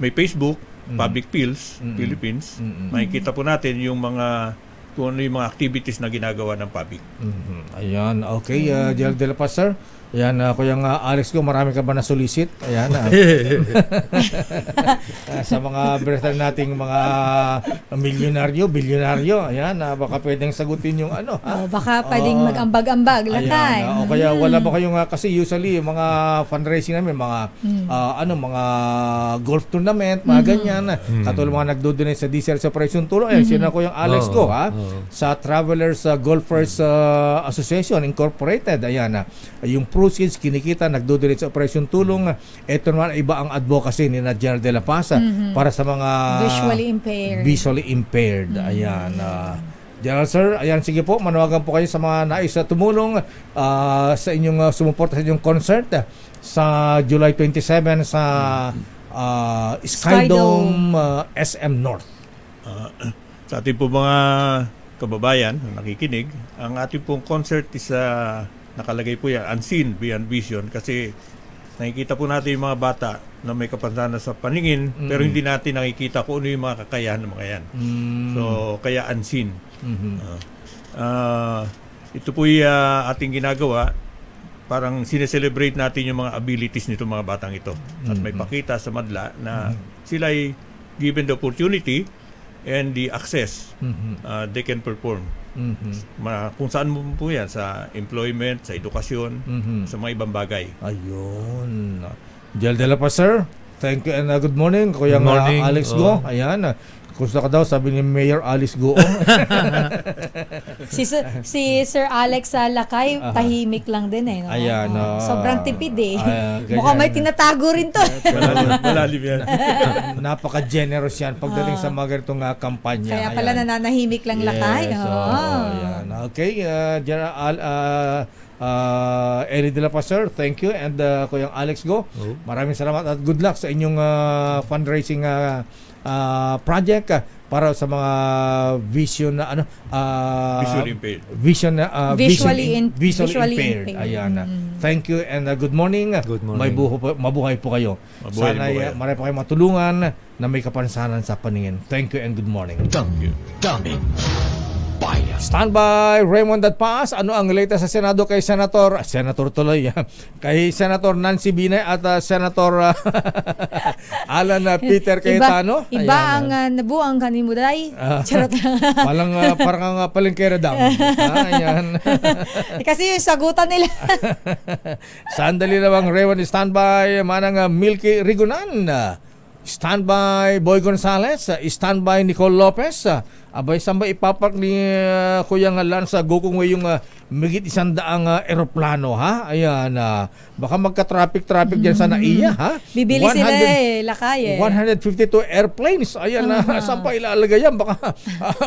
may Facebook, Public Pills Philippines. Makikita po natin yung kung ano yung mga activities na ginagawa ng public. Ayan, okay. General de la Paz, sir. Ayan, Kuya Alex Go, marami ka ba na solicit? Ayan. Sa mga birthday nating mga bilyonaryo, ayan, baka pwedeng sagutin yung baka pwedeng mag-ambag-ambag, Lakay. O kaya wala ba kayong, kasi usually, mga fundraising namin, mga golf tournament, mga ganyan. Katulad mga nagdo-donate sa diesel sa Operation Tulong. Ayan, sino ko yung Alex Go, sa Travelers Golfers Association Incorporated. Ayan, yung proceeds kinikita nagdo-donate sa Operation Tulong. Ito naman iba ang advocacy ni General de la Paz para sa mga visually impaired. Ayan. General Sir, ayan, sige po, manawagan po kayo sa mga nais tumulong sa inyong sumuporta sa inyong concert sa July 27 sa Skydome SM North. Sa ating po mga kababayan na nakikinig, ang ating pong concert is nakalagay po yan, unseen beyond vision, kasi nakikita po natin yung mga bata na may kapansanan sa paningin pero hindi natin nakikita kung ano yung mga kakayahan ng mga yan. So, kaya unseen. Ito po yung ating ginagawa, parang sineselebrate natin yung mga abilities nito mga batang ito at may pakita sa madla na sila ay given the opportunity and the access, they can perform. Kung saan mo po yan, sa employment, sa edukasyon, sa mga ibang bagay. Ayun. Jel de la Paz, sir. Thank you and good morning. Kuya Alex Go. Ayan. Gusto ka daw, sabi ni Mayor Alice Go. si Sir Alex Lakay, tahimik lang din eh. No? Ayan. Sobrang tipid eh. Mukhang may tinatago rin to. Malalim yan. Napaka-generous yan pagdating sa mga ganitong kampanya. Kaya pala nananahimik lang Lakay. Yes, ayan. Okay, Eli de la Paz, sir, thank you, and Kuyang Alex Go, maraming salamat at good luck sa inyong fundraising project para sa mga vision na visually impaired. Ayan. Thank you and good morning. Mabuhay po kayo. Sana marami pa kayong matulungan na may kapansanan sa paningin. Thank you and good morning. Daming bayan. Standby, Raymond Dadpaas. Ano ang latest sa Senado kay Senator tuloy, kay Senator Nancy Binay at Senator Alan Peter Cayetano? Iba ang nabuang kanimuday. Charot lang. Parang palengkera dam. Ayan. Kasi yung sagutan nila. Sandali lang, Raymond, standby. Manang Milky Rigunan. Standby Boy Gonzales, standby Nicole Lopez. Abay, saan ba ipapark ni Kuya Lance Gokongwei yung migit 100 eroplano, ha? Ayan, baka magka-traffic dyan sa NAIA, ha? Bibili sila Lakay 152 airplanes. Ayan, saan pa ilalagay yan? Baka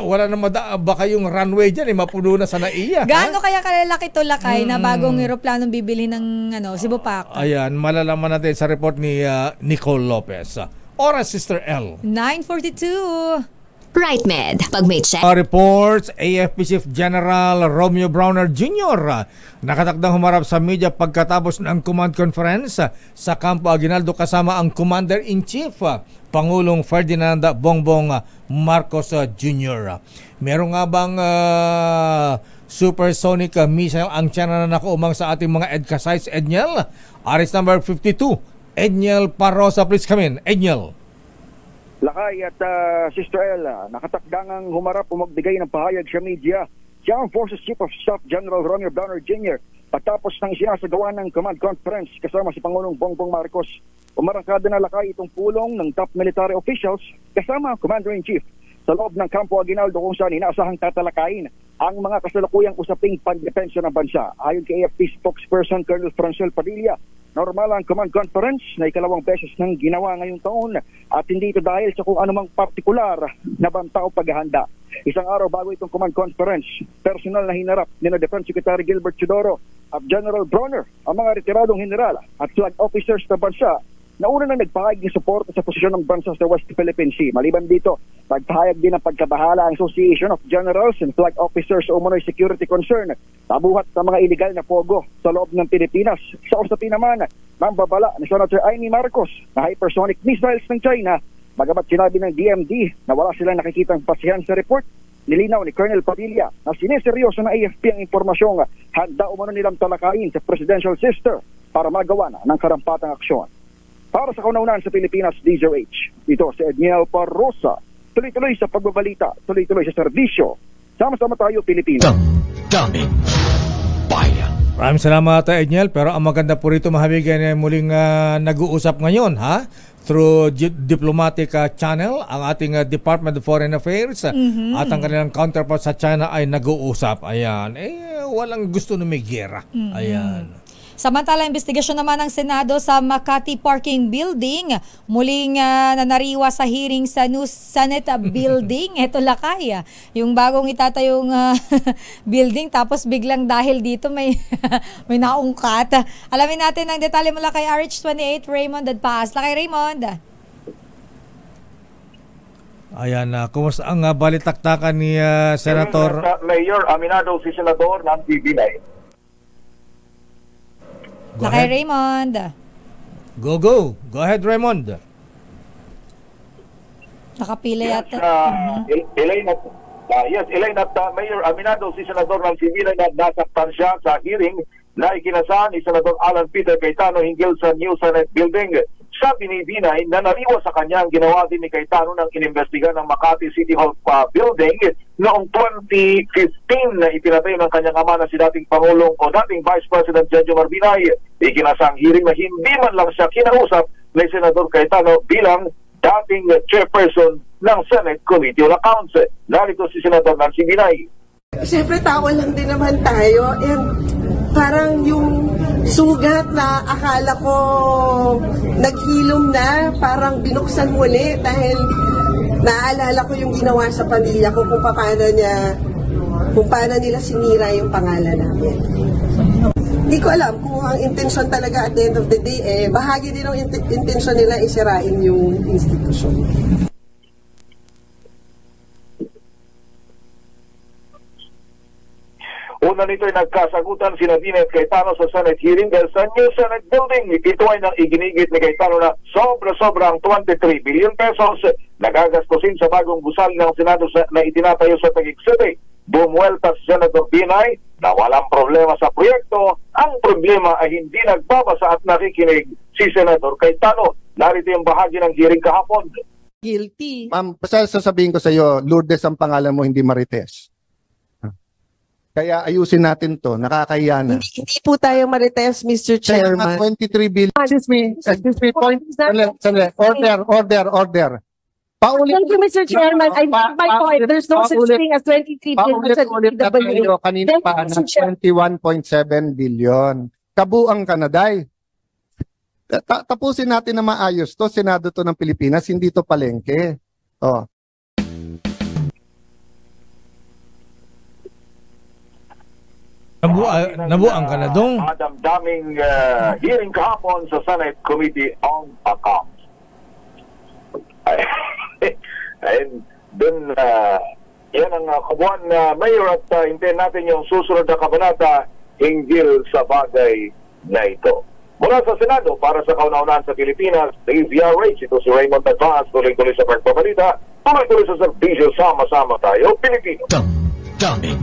wala na baka yung runway dyan, mapuno na sa NAIA. Gaano kaya kalalaki to Lakay na bagong eroplanong bibili ng Cebu Pac? Ayan, malalaman natin sa report ni Nicole Lopez. Oras, Sister L. 9:42. Right, Med. Pag may check. Reports, AFP Chief General Romeo Browner Jr. Nakatakdang humarap sa media pagkatapos ng command conference sa Campo Aguinaldo kasama ang Commander-in-Chief, Pangulong Ferdinand Bongbong Marcos Jr. Meron nga bang supersonic missile ang China na nakuumang sa ating mga EDCA sites, Edniel? Aris number 52. Edniel Parosa, please come in. Edniel. Lakay at Sister El, nakatakdangang humarap o magbigay ng pahayag sa media si Armed Forces Chief of Staff General Romeo Browner Jr. Pagtapos ng sinasagawa ng command conference kasama si Pangulong Bongbong Marcos. Umarangkada na Lakay itong pulong ng top military officials kasama ang Commander-in-Chief sa loob ng Campo Aguinaldo kung saan inaasahang tatalakayin ang mga kasalukuyang usaping pandepensya ng bansa. Ayon kay AFP spokesperson Colonel Francel Padilla, normal ang command conference na ikalawang beses nang ginawa ngayong taon at hindi ito dahil sa kung anumang partikular na banta o paghahanda. Isang araw bago itong command conference, personal na hinarap ni Defense Secretary Gilbert Chodoro at General Bronner ang mga retiradong general at flag officers ng bansa na una nang nagpahayag ng suporta sa posisyon ng bansa sa West Philippine Sea. Maliban dito, nagpahayag din ng pagkabahala ang Association of Generals and Flag Officers o umano'y security concern tabuhat sa mga illegal na pogo sa loob ng Pilipinas. Sa usapin naman, mambabala ni Senator Amy Marcos na hypersonic missiles ng China, bagamat sinabi ng DMD na wala silang nakikitang pasihan sa report, nilinaw ni Colonel Padilla na sineseryoso ng AFP ang impormasyong handa umano nilang talakayin sa presidential sister para magawa na ng karampatang aksyon. Para sa kaunaunan sa Pilipinas, DZRH, ito si Edniel Parosa. Tuloy-tuloy sa pagbabalita, tuloy-tuloy sa serbisyo. Sama-sama tayo, Pilipinas. Daming bayan. Maraming salamat, Edniel. Pero ang maganda po rito, mahabigan, muling nag-uusap ngayon, ha? Through diplomatic channel, ang ating Department of Foreign Affairs at ang kanilang counterpart sa China ay nag-uusap. Ayan. Walang gusto na may gera. Ayan. Samantala, investigasyon naman ng Senado sa Makati Parking Building. Muling nanariwa sa hearing sa new Senate building. Ito Lakay, yung bagong itatayong building. Tapos biglang dahil dito may naungkat. Alamin natin ang detalye mula kay RH28, Raymond Dadpaas. Lakay Raymond. Ayan, kumusta ang balitaktakan ni Senator? Mayor, aminado si Senador Nancy Binay. Lakay Raymond. Go ahead, Raymond. Nakapila yata. Elaine at Mayor, aminado si Senador Nancy Binay na nasaktan siya sa hearing na ikinasahan ni Senador Alan Peter Cayetano hinggil sa new Senate building. Sabi ni Binay na naliwas sa kanya ang ginawa din ni Cayetano ng inimbestiga ng Makati City Hall building noong 2015 na itinatay ng kanyang ama na si dating Pangulong o dating Vice President Jejomar Binay. Ikinasang hearing na hindi man lang siya kinausap ni Senador Cayetano bilang dating chairperson ng Senate Committee on Accounts. Narito si Senador Nancy Binay. Siyempre tao lang din naman tayo, and parang yung sugat na akala ko naghilom na, parang binuksan muli dahil naalala ko yung ginawa sa pamilya ko kung paano nila sinira yung pangalan namin. Hindi ko alam kung ang intensyon talaga at the end of the day, bahagi din ng intensyon nila isirain yung institusyon. Una nito ay nagkasagutan sina Binay at Cayetano sa Senate hearing dahil sa new Senate building. Ito ay nang iginigit ni Cayetano na sobra-sobra ang 23 billion pesos na gagastusin sa bagong gusali ng Senado na itinatayo sa Taguig City. Bumuelta si Senator Binay na walang problema sa proyekto. Ang problema ay hindi nagbabasa at nakikinig si Senador Cayetano. Narito yung bahagi ng hearing kahapon. Guilty. Ma'am, sasabihin ko sa iyo, Lourdes ang pangalan mo, hindi Marites. Kaya ayusin natin to, nakakahiya na. Hindi po tayo marites, Mr. Chairman. 23 billion. Excuse me, point. Order. Thank you, Mr. Chairman. I make my point. There's no such thing as 23 billion sa DPWH. Kanina pa na 21.7 billion. Kabuang Kanaday. Tapusin natin na maayos to. Senado to ng Pilipinas, hindi to palengke. Oh. Nabuang ka na dong. Madamdaming hearing kahapon sa Senate Committee on Accounts. And then, yan ang kabuuan na Mayor at hintayin natin yung susunod na kabanata hinggil sa bagay na ito. Mula sa Senado, para sa kauna-unahan sa Pilipinas, DZRH, ito si Raymond Advance, tuloy-tuloy sa pagpabalita, tuloy-tuloy sa serbisyo, sama-sama tayo, Pilipino. Daming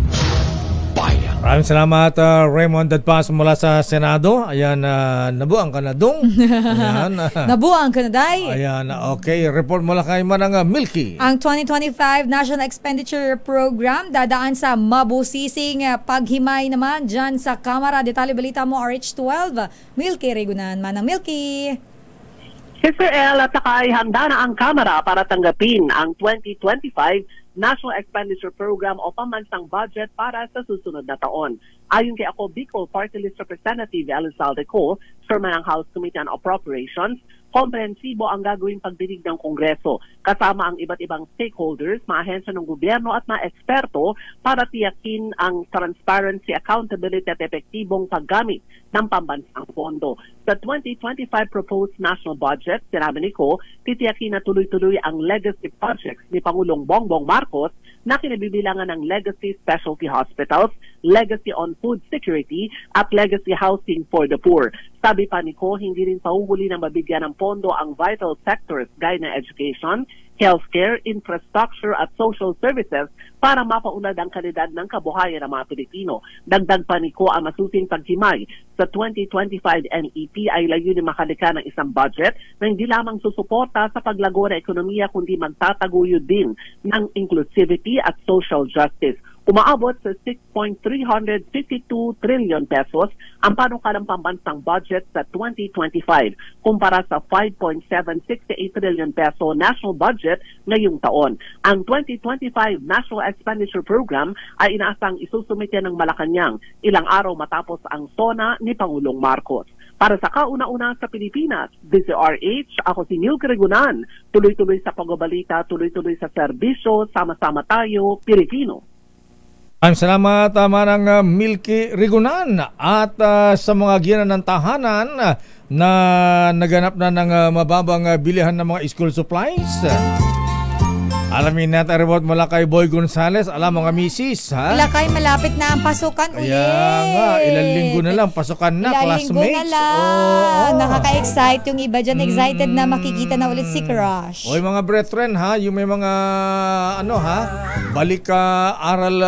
bayan. Maraming salamat, Raymond Dadpas mula sa Senado. Ayan, nabuang ka na dong. Ayan, nabuang ka na, day. Ayan, okay. Report mula kay Manang Milky. Ang 2025 National Expenditure Program dadaan sa mabusising paghimay naman dyan sa Kamara. Detalye balita mo, RH12. Milky Regunan. Manang Milky. Sister El, at ay handa na ang Kamara para tanggapin ang 2025 National Expenditure Program o pambansang budget para sa susunod na taon. Ayon kay ako Bicol Party List Representative Elizalde Co, Chairman ng House Committee on Appropriations, komprehensibo ang gagawing pagdinig ng Kongreso kasama ang iba't ibang stakeholders, mga ahensya ng gobyerno at mga eksperto para tiyakin ang transparency, accountability at epektibong paggamit ng pambansang pondo. Sa 2025 proposed national budget, sinabi ni Ko, titiyakin na tuloy-tuloy ang legacy projects ni Pangulong Bongbong Marcos na kinabibilangan ng legacy specialty hospitals, legacy on food security at legacy housing for the poor. Sabi pa ni Ko, hindi rin pahuhuli na mabigyan ng pondo ang vital sectors gaya ng education, healthcare, infrastructure at social services para mapaunlad ang kalidad ng kabuhayan ng mga Pilipino. Dagdag pa ni Ko, ang masusing paghimay sa 2025 NEP ay layunin makalika ng isang budget na hindi lamang susuporta sa paglago ng ekonomiya kundi magtataguyod din ng inclusivity at social justice. Umaabot sa 6.352 trillion pesos ang panukalang pambansang budget sa 2025 kumpara sa 5.768 trillion peso national budget ngayong taon. Ang 2025 National Expenditure Program ay inaasang isusumite ng Malacanang ilang araw matapos ang SONA ni Pangulong Marcos. Para sa kauna-una sa Pilipinas, DZRH, ako si Neil Gregunan. Tuloy-tuloy sa pagbabalita, tuloy-tuloy sa serbisyo, sama-sama tayo, Pilipino. Salamat Manang Milky Regunan at sa mga ginan ng tahanan na naganap na ng mababang bilihan ng mga school supplies. Alamin natin report mula kay Boy Gonzales. Alam mga misis, ha? Lakay, malapit na ang pasukan ulit. Kaya nga, ilang linggo na lang, pasukan na, classmates. Ilang linggo na lang. Nakaka-excite yung iba dyan. Excited na makikita na ulit si Crush. Oy mga brethren, ha? Yung may mga, balik aral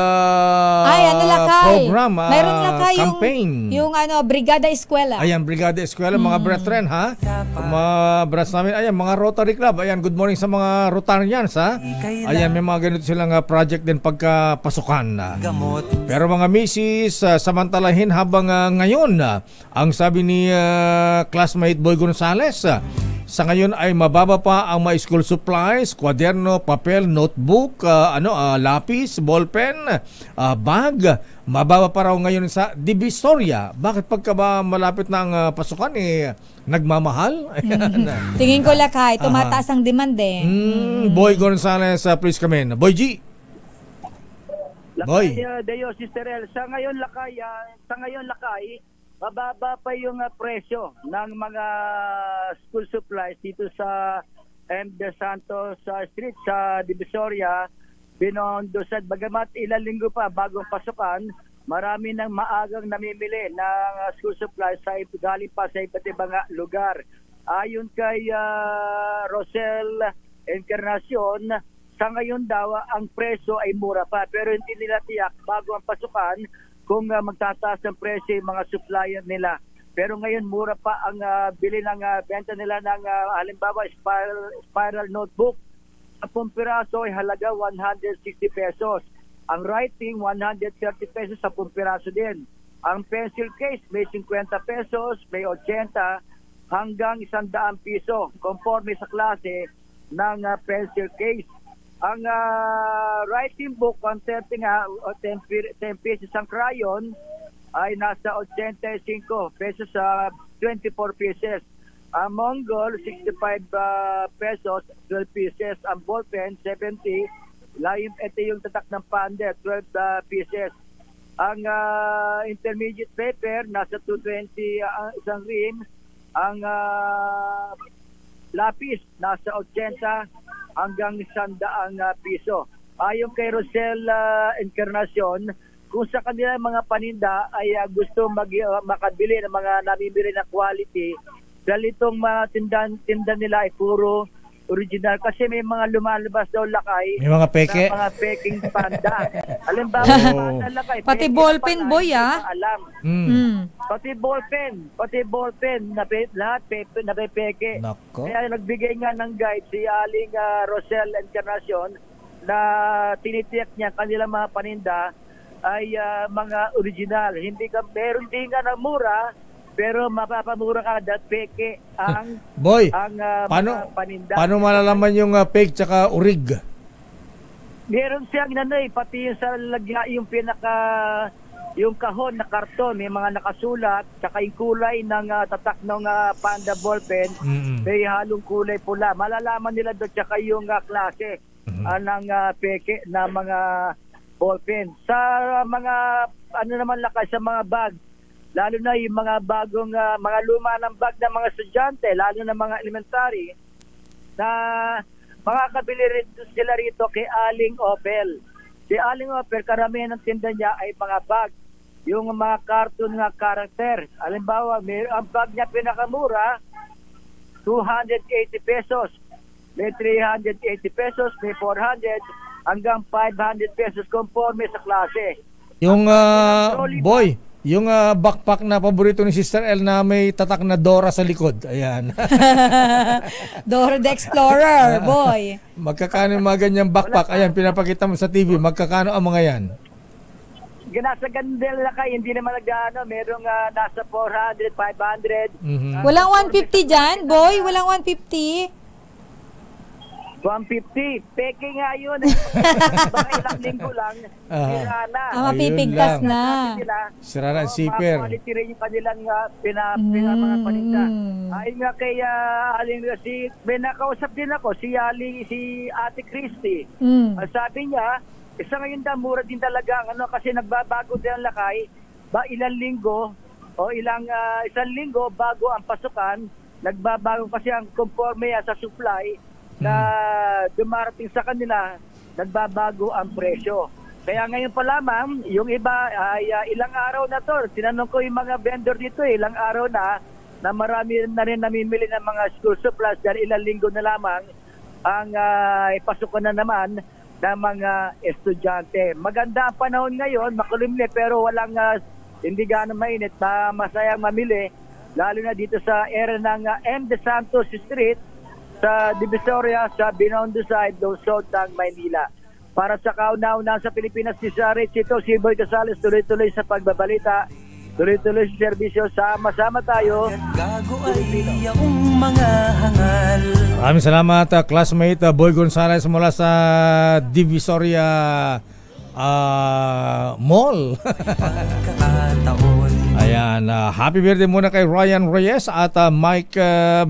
program, mayroon lakay campaign. Yung Brigada Eskwela. Ayan, Brigada Eskwela, mga brethren, ha? Mga brats namin, ayan, mga Rotary Club. Ayan, good morning sa mga Rotarians, ha? Ayan, may mga ganito silang project din pagkapasukan. Pero mga misis, samantalahin habang ngayon, ang sabi ni classmate Boy Gonzales, sa ngayon ay mababa pa ang mga school supplies, kwaderno, papel, notebook, lapis, ballpen, bag. Mababa pa raw ngayon sa Divisoria. Bakit pagka ba malapit na ang pasukan, nagmamahal? Tingin ko lakay, tumataas ang demand eh. Boy Gonzales, please come in. Boy G. Boy. Deo, Sister El, sa ngayon lakay, mababa pa yung presyo ng mga school supplies dito sa M. De Santos Street sa Divisoria, Binondo. Bagamat ilang linggo pa bagong pasukan, marami nang maagang namimili ng school supplies sa galing pa sa iba't ibang lugar. Ayon kay Rosel Encarnacion, sa ngayon daw ang presyo ay mura pa, pero hindi nila tiyak bago ang pasukan kung magtataas ang presyo yung mga supplier nila. Pero ngayon mura pa ang bili ng benta nila ng halimbawa spiral notebook. Ang piraso ay halaga 160 pesos. Ang writing 130 pesos sa piraso din. Ang pencil case may 50 pesos, may 80 hanggang 100 piso conforme sa klase ng pencil case. Ang writing book, ang 10 pesos ang crayon ay nasa 85 pesos sa 24 pieces. Ang Mongol, 65 pesos, 12 pieces. Ang ballpen, 70. Ito yung tatak ng Pander, 12 pieces. Ang intermediate paper, nasa 220 isang rim. Ang lapis, nasa 80 hanggang 100 piso. Ayon kay Rosel Encarnacion, kung sa kanila mga paninda ay gusto makabili ng mga namimili na quality, dahil itong mga tinda nila ay puro original. Kasi may mga lumalabas daw lakay. May mga peke. Mga peking panda. Halimbawa, panda lakay. Pati ballpen, boy, alam. Pati ballpen, lahat napepeke. Kaya nagbigay nga ng guide si Aling Rosel Encarnacion na tinitiyak niya kanilang mga paninda ay mga original. Meron din nga ng mura, pero mapapamura ka dahil peke ang Boy, mga paninda. Paano malalaman yung fake tsaka urig? Meron siyang pati yung sa lagya, yung kahon na karton, may mga nakasulat, tsaka yung kulay ng tatak ng panda ballpen, may halong kulay pula. Malalaman nila doon, tsaka yung klase ng peke na mga ballpen. Sa mga, naman lakay, sa mga bag, lalo na yung mga bagong, mga luma ng bag ng mga estudyante, lalo na mga elementary, na makakabili rin sila rito kay Aling Opel. Si Aling Opel, karamihan ng tinda niya ay mga bag. Yung mga cartoon nga karakter. Halimbawa, ang bag niya pinakamura, 280 pesos. May 380 pesos, may 400, hanggang 500 pesos conforme sa klase. Yung, boy, yung backpack na paborito ni Sister L na may tatak na Dora sa likod. Ayan. Dora the Explorer, boy. Magkakano yung mga ganyang backpack? Ayan, pinapakita mo sa TV. Magkakano ang mga yan? Nasa Gandel na kayo, hindi naman merong nasa 400, 500. Walang 150 dyan, boy? Walang 150? 150. Peke nga yun. Baka ilang linggo lang. Sira na. Mapipigtas na. Sira na, zipper. Quality rin yung kanilang mga paninda. Ayun nga kay Aling may nakausap din ako, si Ate Christy. Sabi niya, isa ngayon mura din talaga kasi nagbabago din ang lakay. Ilang linggo o isang linggo bago ang pasukan, nagbabago kasi ang conforme sa supply na dumarating sa kanila, nagbabago ang presyo. Kaya ngayon pa lamang, yung iba ay ilang araw na to. Tinanong ko yung mga vendor dito, ilang araw na marami na rin namimili ng mga school supplies dahil ilang linggo na lamang ang ipasok na naman ng mga estudyante. Maganda ang panahon ngayon, makulimlim pero walang hindi gaano mainit, masayang mamili, lalo na dito sa area ng M. De Santos Street, sa Divisoria, sa Binondo Side, Luzon, Maynila. Para sa kauna-una sa Pilipinas, si Rich, ito si Boy Casales, tuloy-tuloy sa pagbabalita, tuloy-tuloy sa serbisyo, sama-sama tayo. Maraming salamat, classmate Boy Gonzales mula sa Divisoria Mall. Ayan, happy birthday muna kay Ryan Reyes at Mike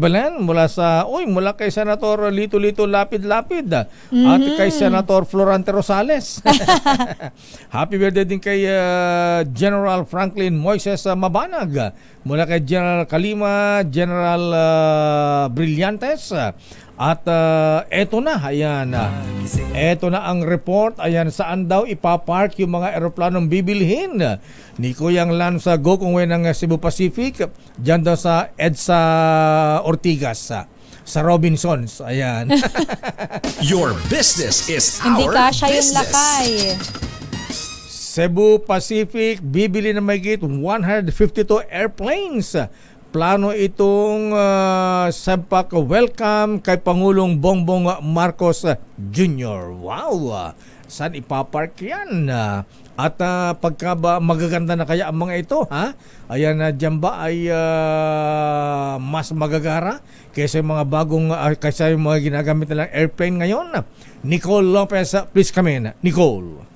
Belen mula kay Senator Lito Lapid-Lapid at kay Senator Florante Rosales. Happy birthday din kay General Franklin Moises Mabanag mula kay General Kalima, General Brillantes. At eto na, ayan. Eto na ang report. Ayan, saan daw ipapark yung mga eroplanong bibilhin ni Kuyang Lance Gokongwei ng Cebu Pacific, dyan daw sa EDSA Ortigas, sa Robinsons. Ayan. Your business is Hindi our kasya yung business. lakay. Cebu Pacific, bibili na mahigit 152 airplanes. Plano itong sempak welcome kay Pangulong Bongbong Marcos Jr. Wow! Saan ipapark yan? At pagka ba magaganda na kaya ang mga ito, ha? Ayan, dyan ba ay mas magagara kaysa yung mga bagong, kaysa yung mga ginagamit nilang airplane ngayon? Nicole Lopez, please come in. Nicole.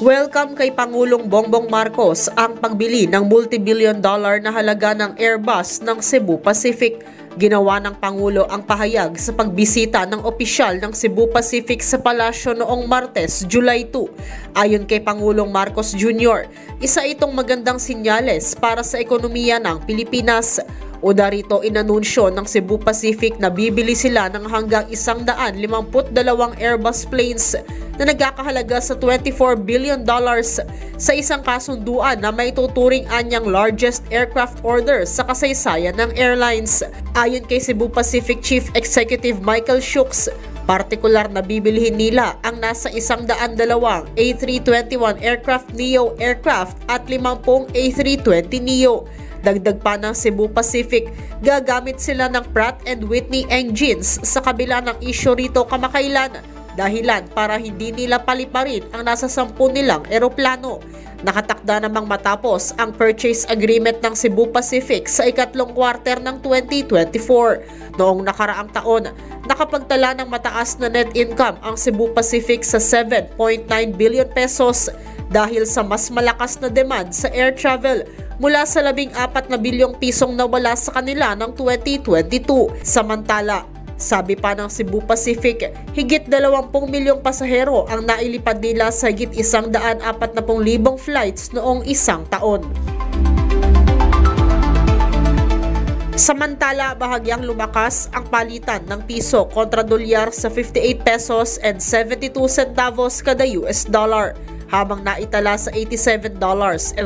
Welcome kay Pangulong Bongbong Marcos ang pagbili ng multi-billion-dollar na halaga ng Airbus ng Cebu Pacific. Ginawa ng Pangulo ang pahayag sa pagbisita ng opisyal ng Cebu Pacific sa palasyo noong Martes, July 2. Ayon kay Pangulong Marcos Jr., isa itong magandang sinyales para sa ekonomiya ng Pilipinas. O darito inanunsyo ng Cebu Pacific na bibili sila ng hanggang 152 Airbus planes na nagkakahalaga sa $24 billion sa isang kasunduan na may tuturing anyang largest aircraft order sa kasaysayan ng airlines. Ayon kay Cebu Pacific Chief Executive Michael Shooks, partikular na bibilhin nila ang nasa 102 A321 aircraft Neo aircraft at 50 A320 Neo. Dagdag pa ng Cebu Pacific, gagamit sila ng Pratt & Whitney engines sa kabila ng isyo rito kamakailan, dahilan para hindi nila paliparin ang nasa 10 nilang eroplano. Nakatakda namang matapos ang purchase agreement ng Cebu Pacific sa ikatlong quarter ng 2024. Noong nakaraang taon, nakapagtala ng mataas na net income ang Cebu Pacific sa 7.9 billion pesos dahil sa mas malakas na demand sa air travel mula sa 14 na bilyong pisong nawala sa kanila ng 2022. Samantala, sabi pa ng Cebu Pacific, higit 20 milyong pasahero ang nailipad nila sa higit 140,000 flights noong isang taon. Samantala, bahagyang lumakas ang palitan ng piso kontra dolyar sa 58 pesos and 72 centavos kada US dollar, habang naitala sa $87.34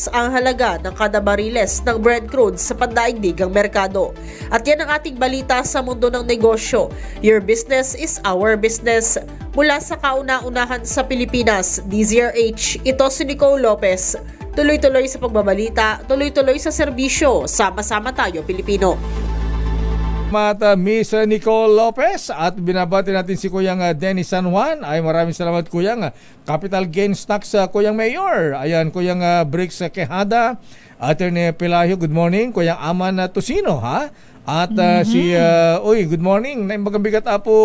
ang halaga ng kada bariles ng Brent crude sa pandaigdigang merkado. At yan ang ating balita sa mundo ng negosyo. Your business is our business. Mula sa kauna-unahan sa Pilipinas, DZRH, ito si Nicole Lopez. Tuloy-tuloy sa pagbabalita, tuloy-tuloy sa serbisyo. Sama-sama tayo, Pilipino. Miss Nicole Lopez, at binabati natin si Kuyang Dennis San Juan. Ay, maraming salamat Kuyang. Capital Gain Stocks Kuyang Mayor. Ayan, Kuyang Briggs Quejada, Attorney Pelayo, good morning. Kuyang Aman Tosino, ha? At good morning. Magbigat po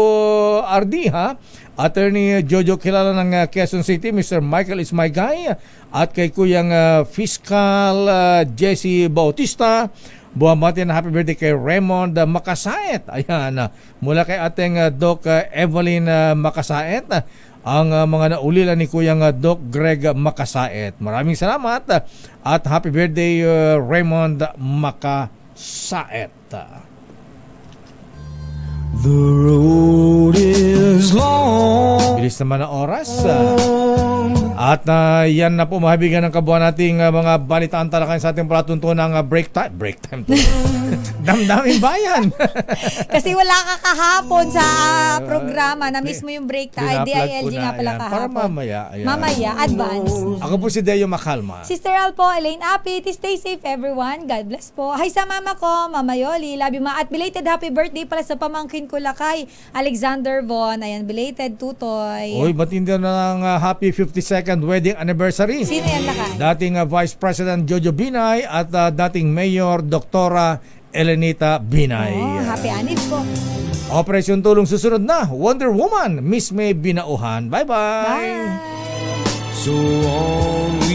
RD, ha? Attorney Jojo kilala ng Quezon City, Mr. Michael is my guy. At kay Kuyang Fiscal Jesse Bautista, buwamati na happy birthday kay Raymond Makasaet. Ayan, mula kay ating Doc Evelyn Makasaet, ang mga naulila ni Kuyang Doc Greg Makasaet. Maraming salamat at happy birthday Raymond Makasaet. The road is long. Bilis naman ang oras. At yan na po mga kaibigan ng kabuuan nating mga balitaan talaga sa ating palatuntunang break time. Break time to. Damdaming bayan. Kasi wala ka kahapon sa programa na mismo yung break time. DILG nga pala kahapon. Para mamaya. Ayan. Mamaya, advance. Ako po si Deo Macalma. Sister Al po, Elaine Apit. Stay safe everyone. God bless po. Hi sa mama ko, Mama Yoli. Love you ma. At belated happy birthday pala sa pamangkin ko lakay, Alexander Von. Ayan, belated tutoy. Uy, matindi na ng happy 52nd wedding anniversary. Sino yan lakay? Dating Vice President Jojo Binay at dating Mayor Doktora Elenita Binay. Happy anniv po. Operation Tulong susunod na. Wonder Woman, Miss May Binauhan. Bye-bye. Bye. So long.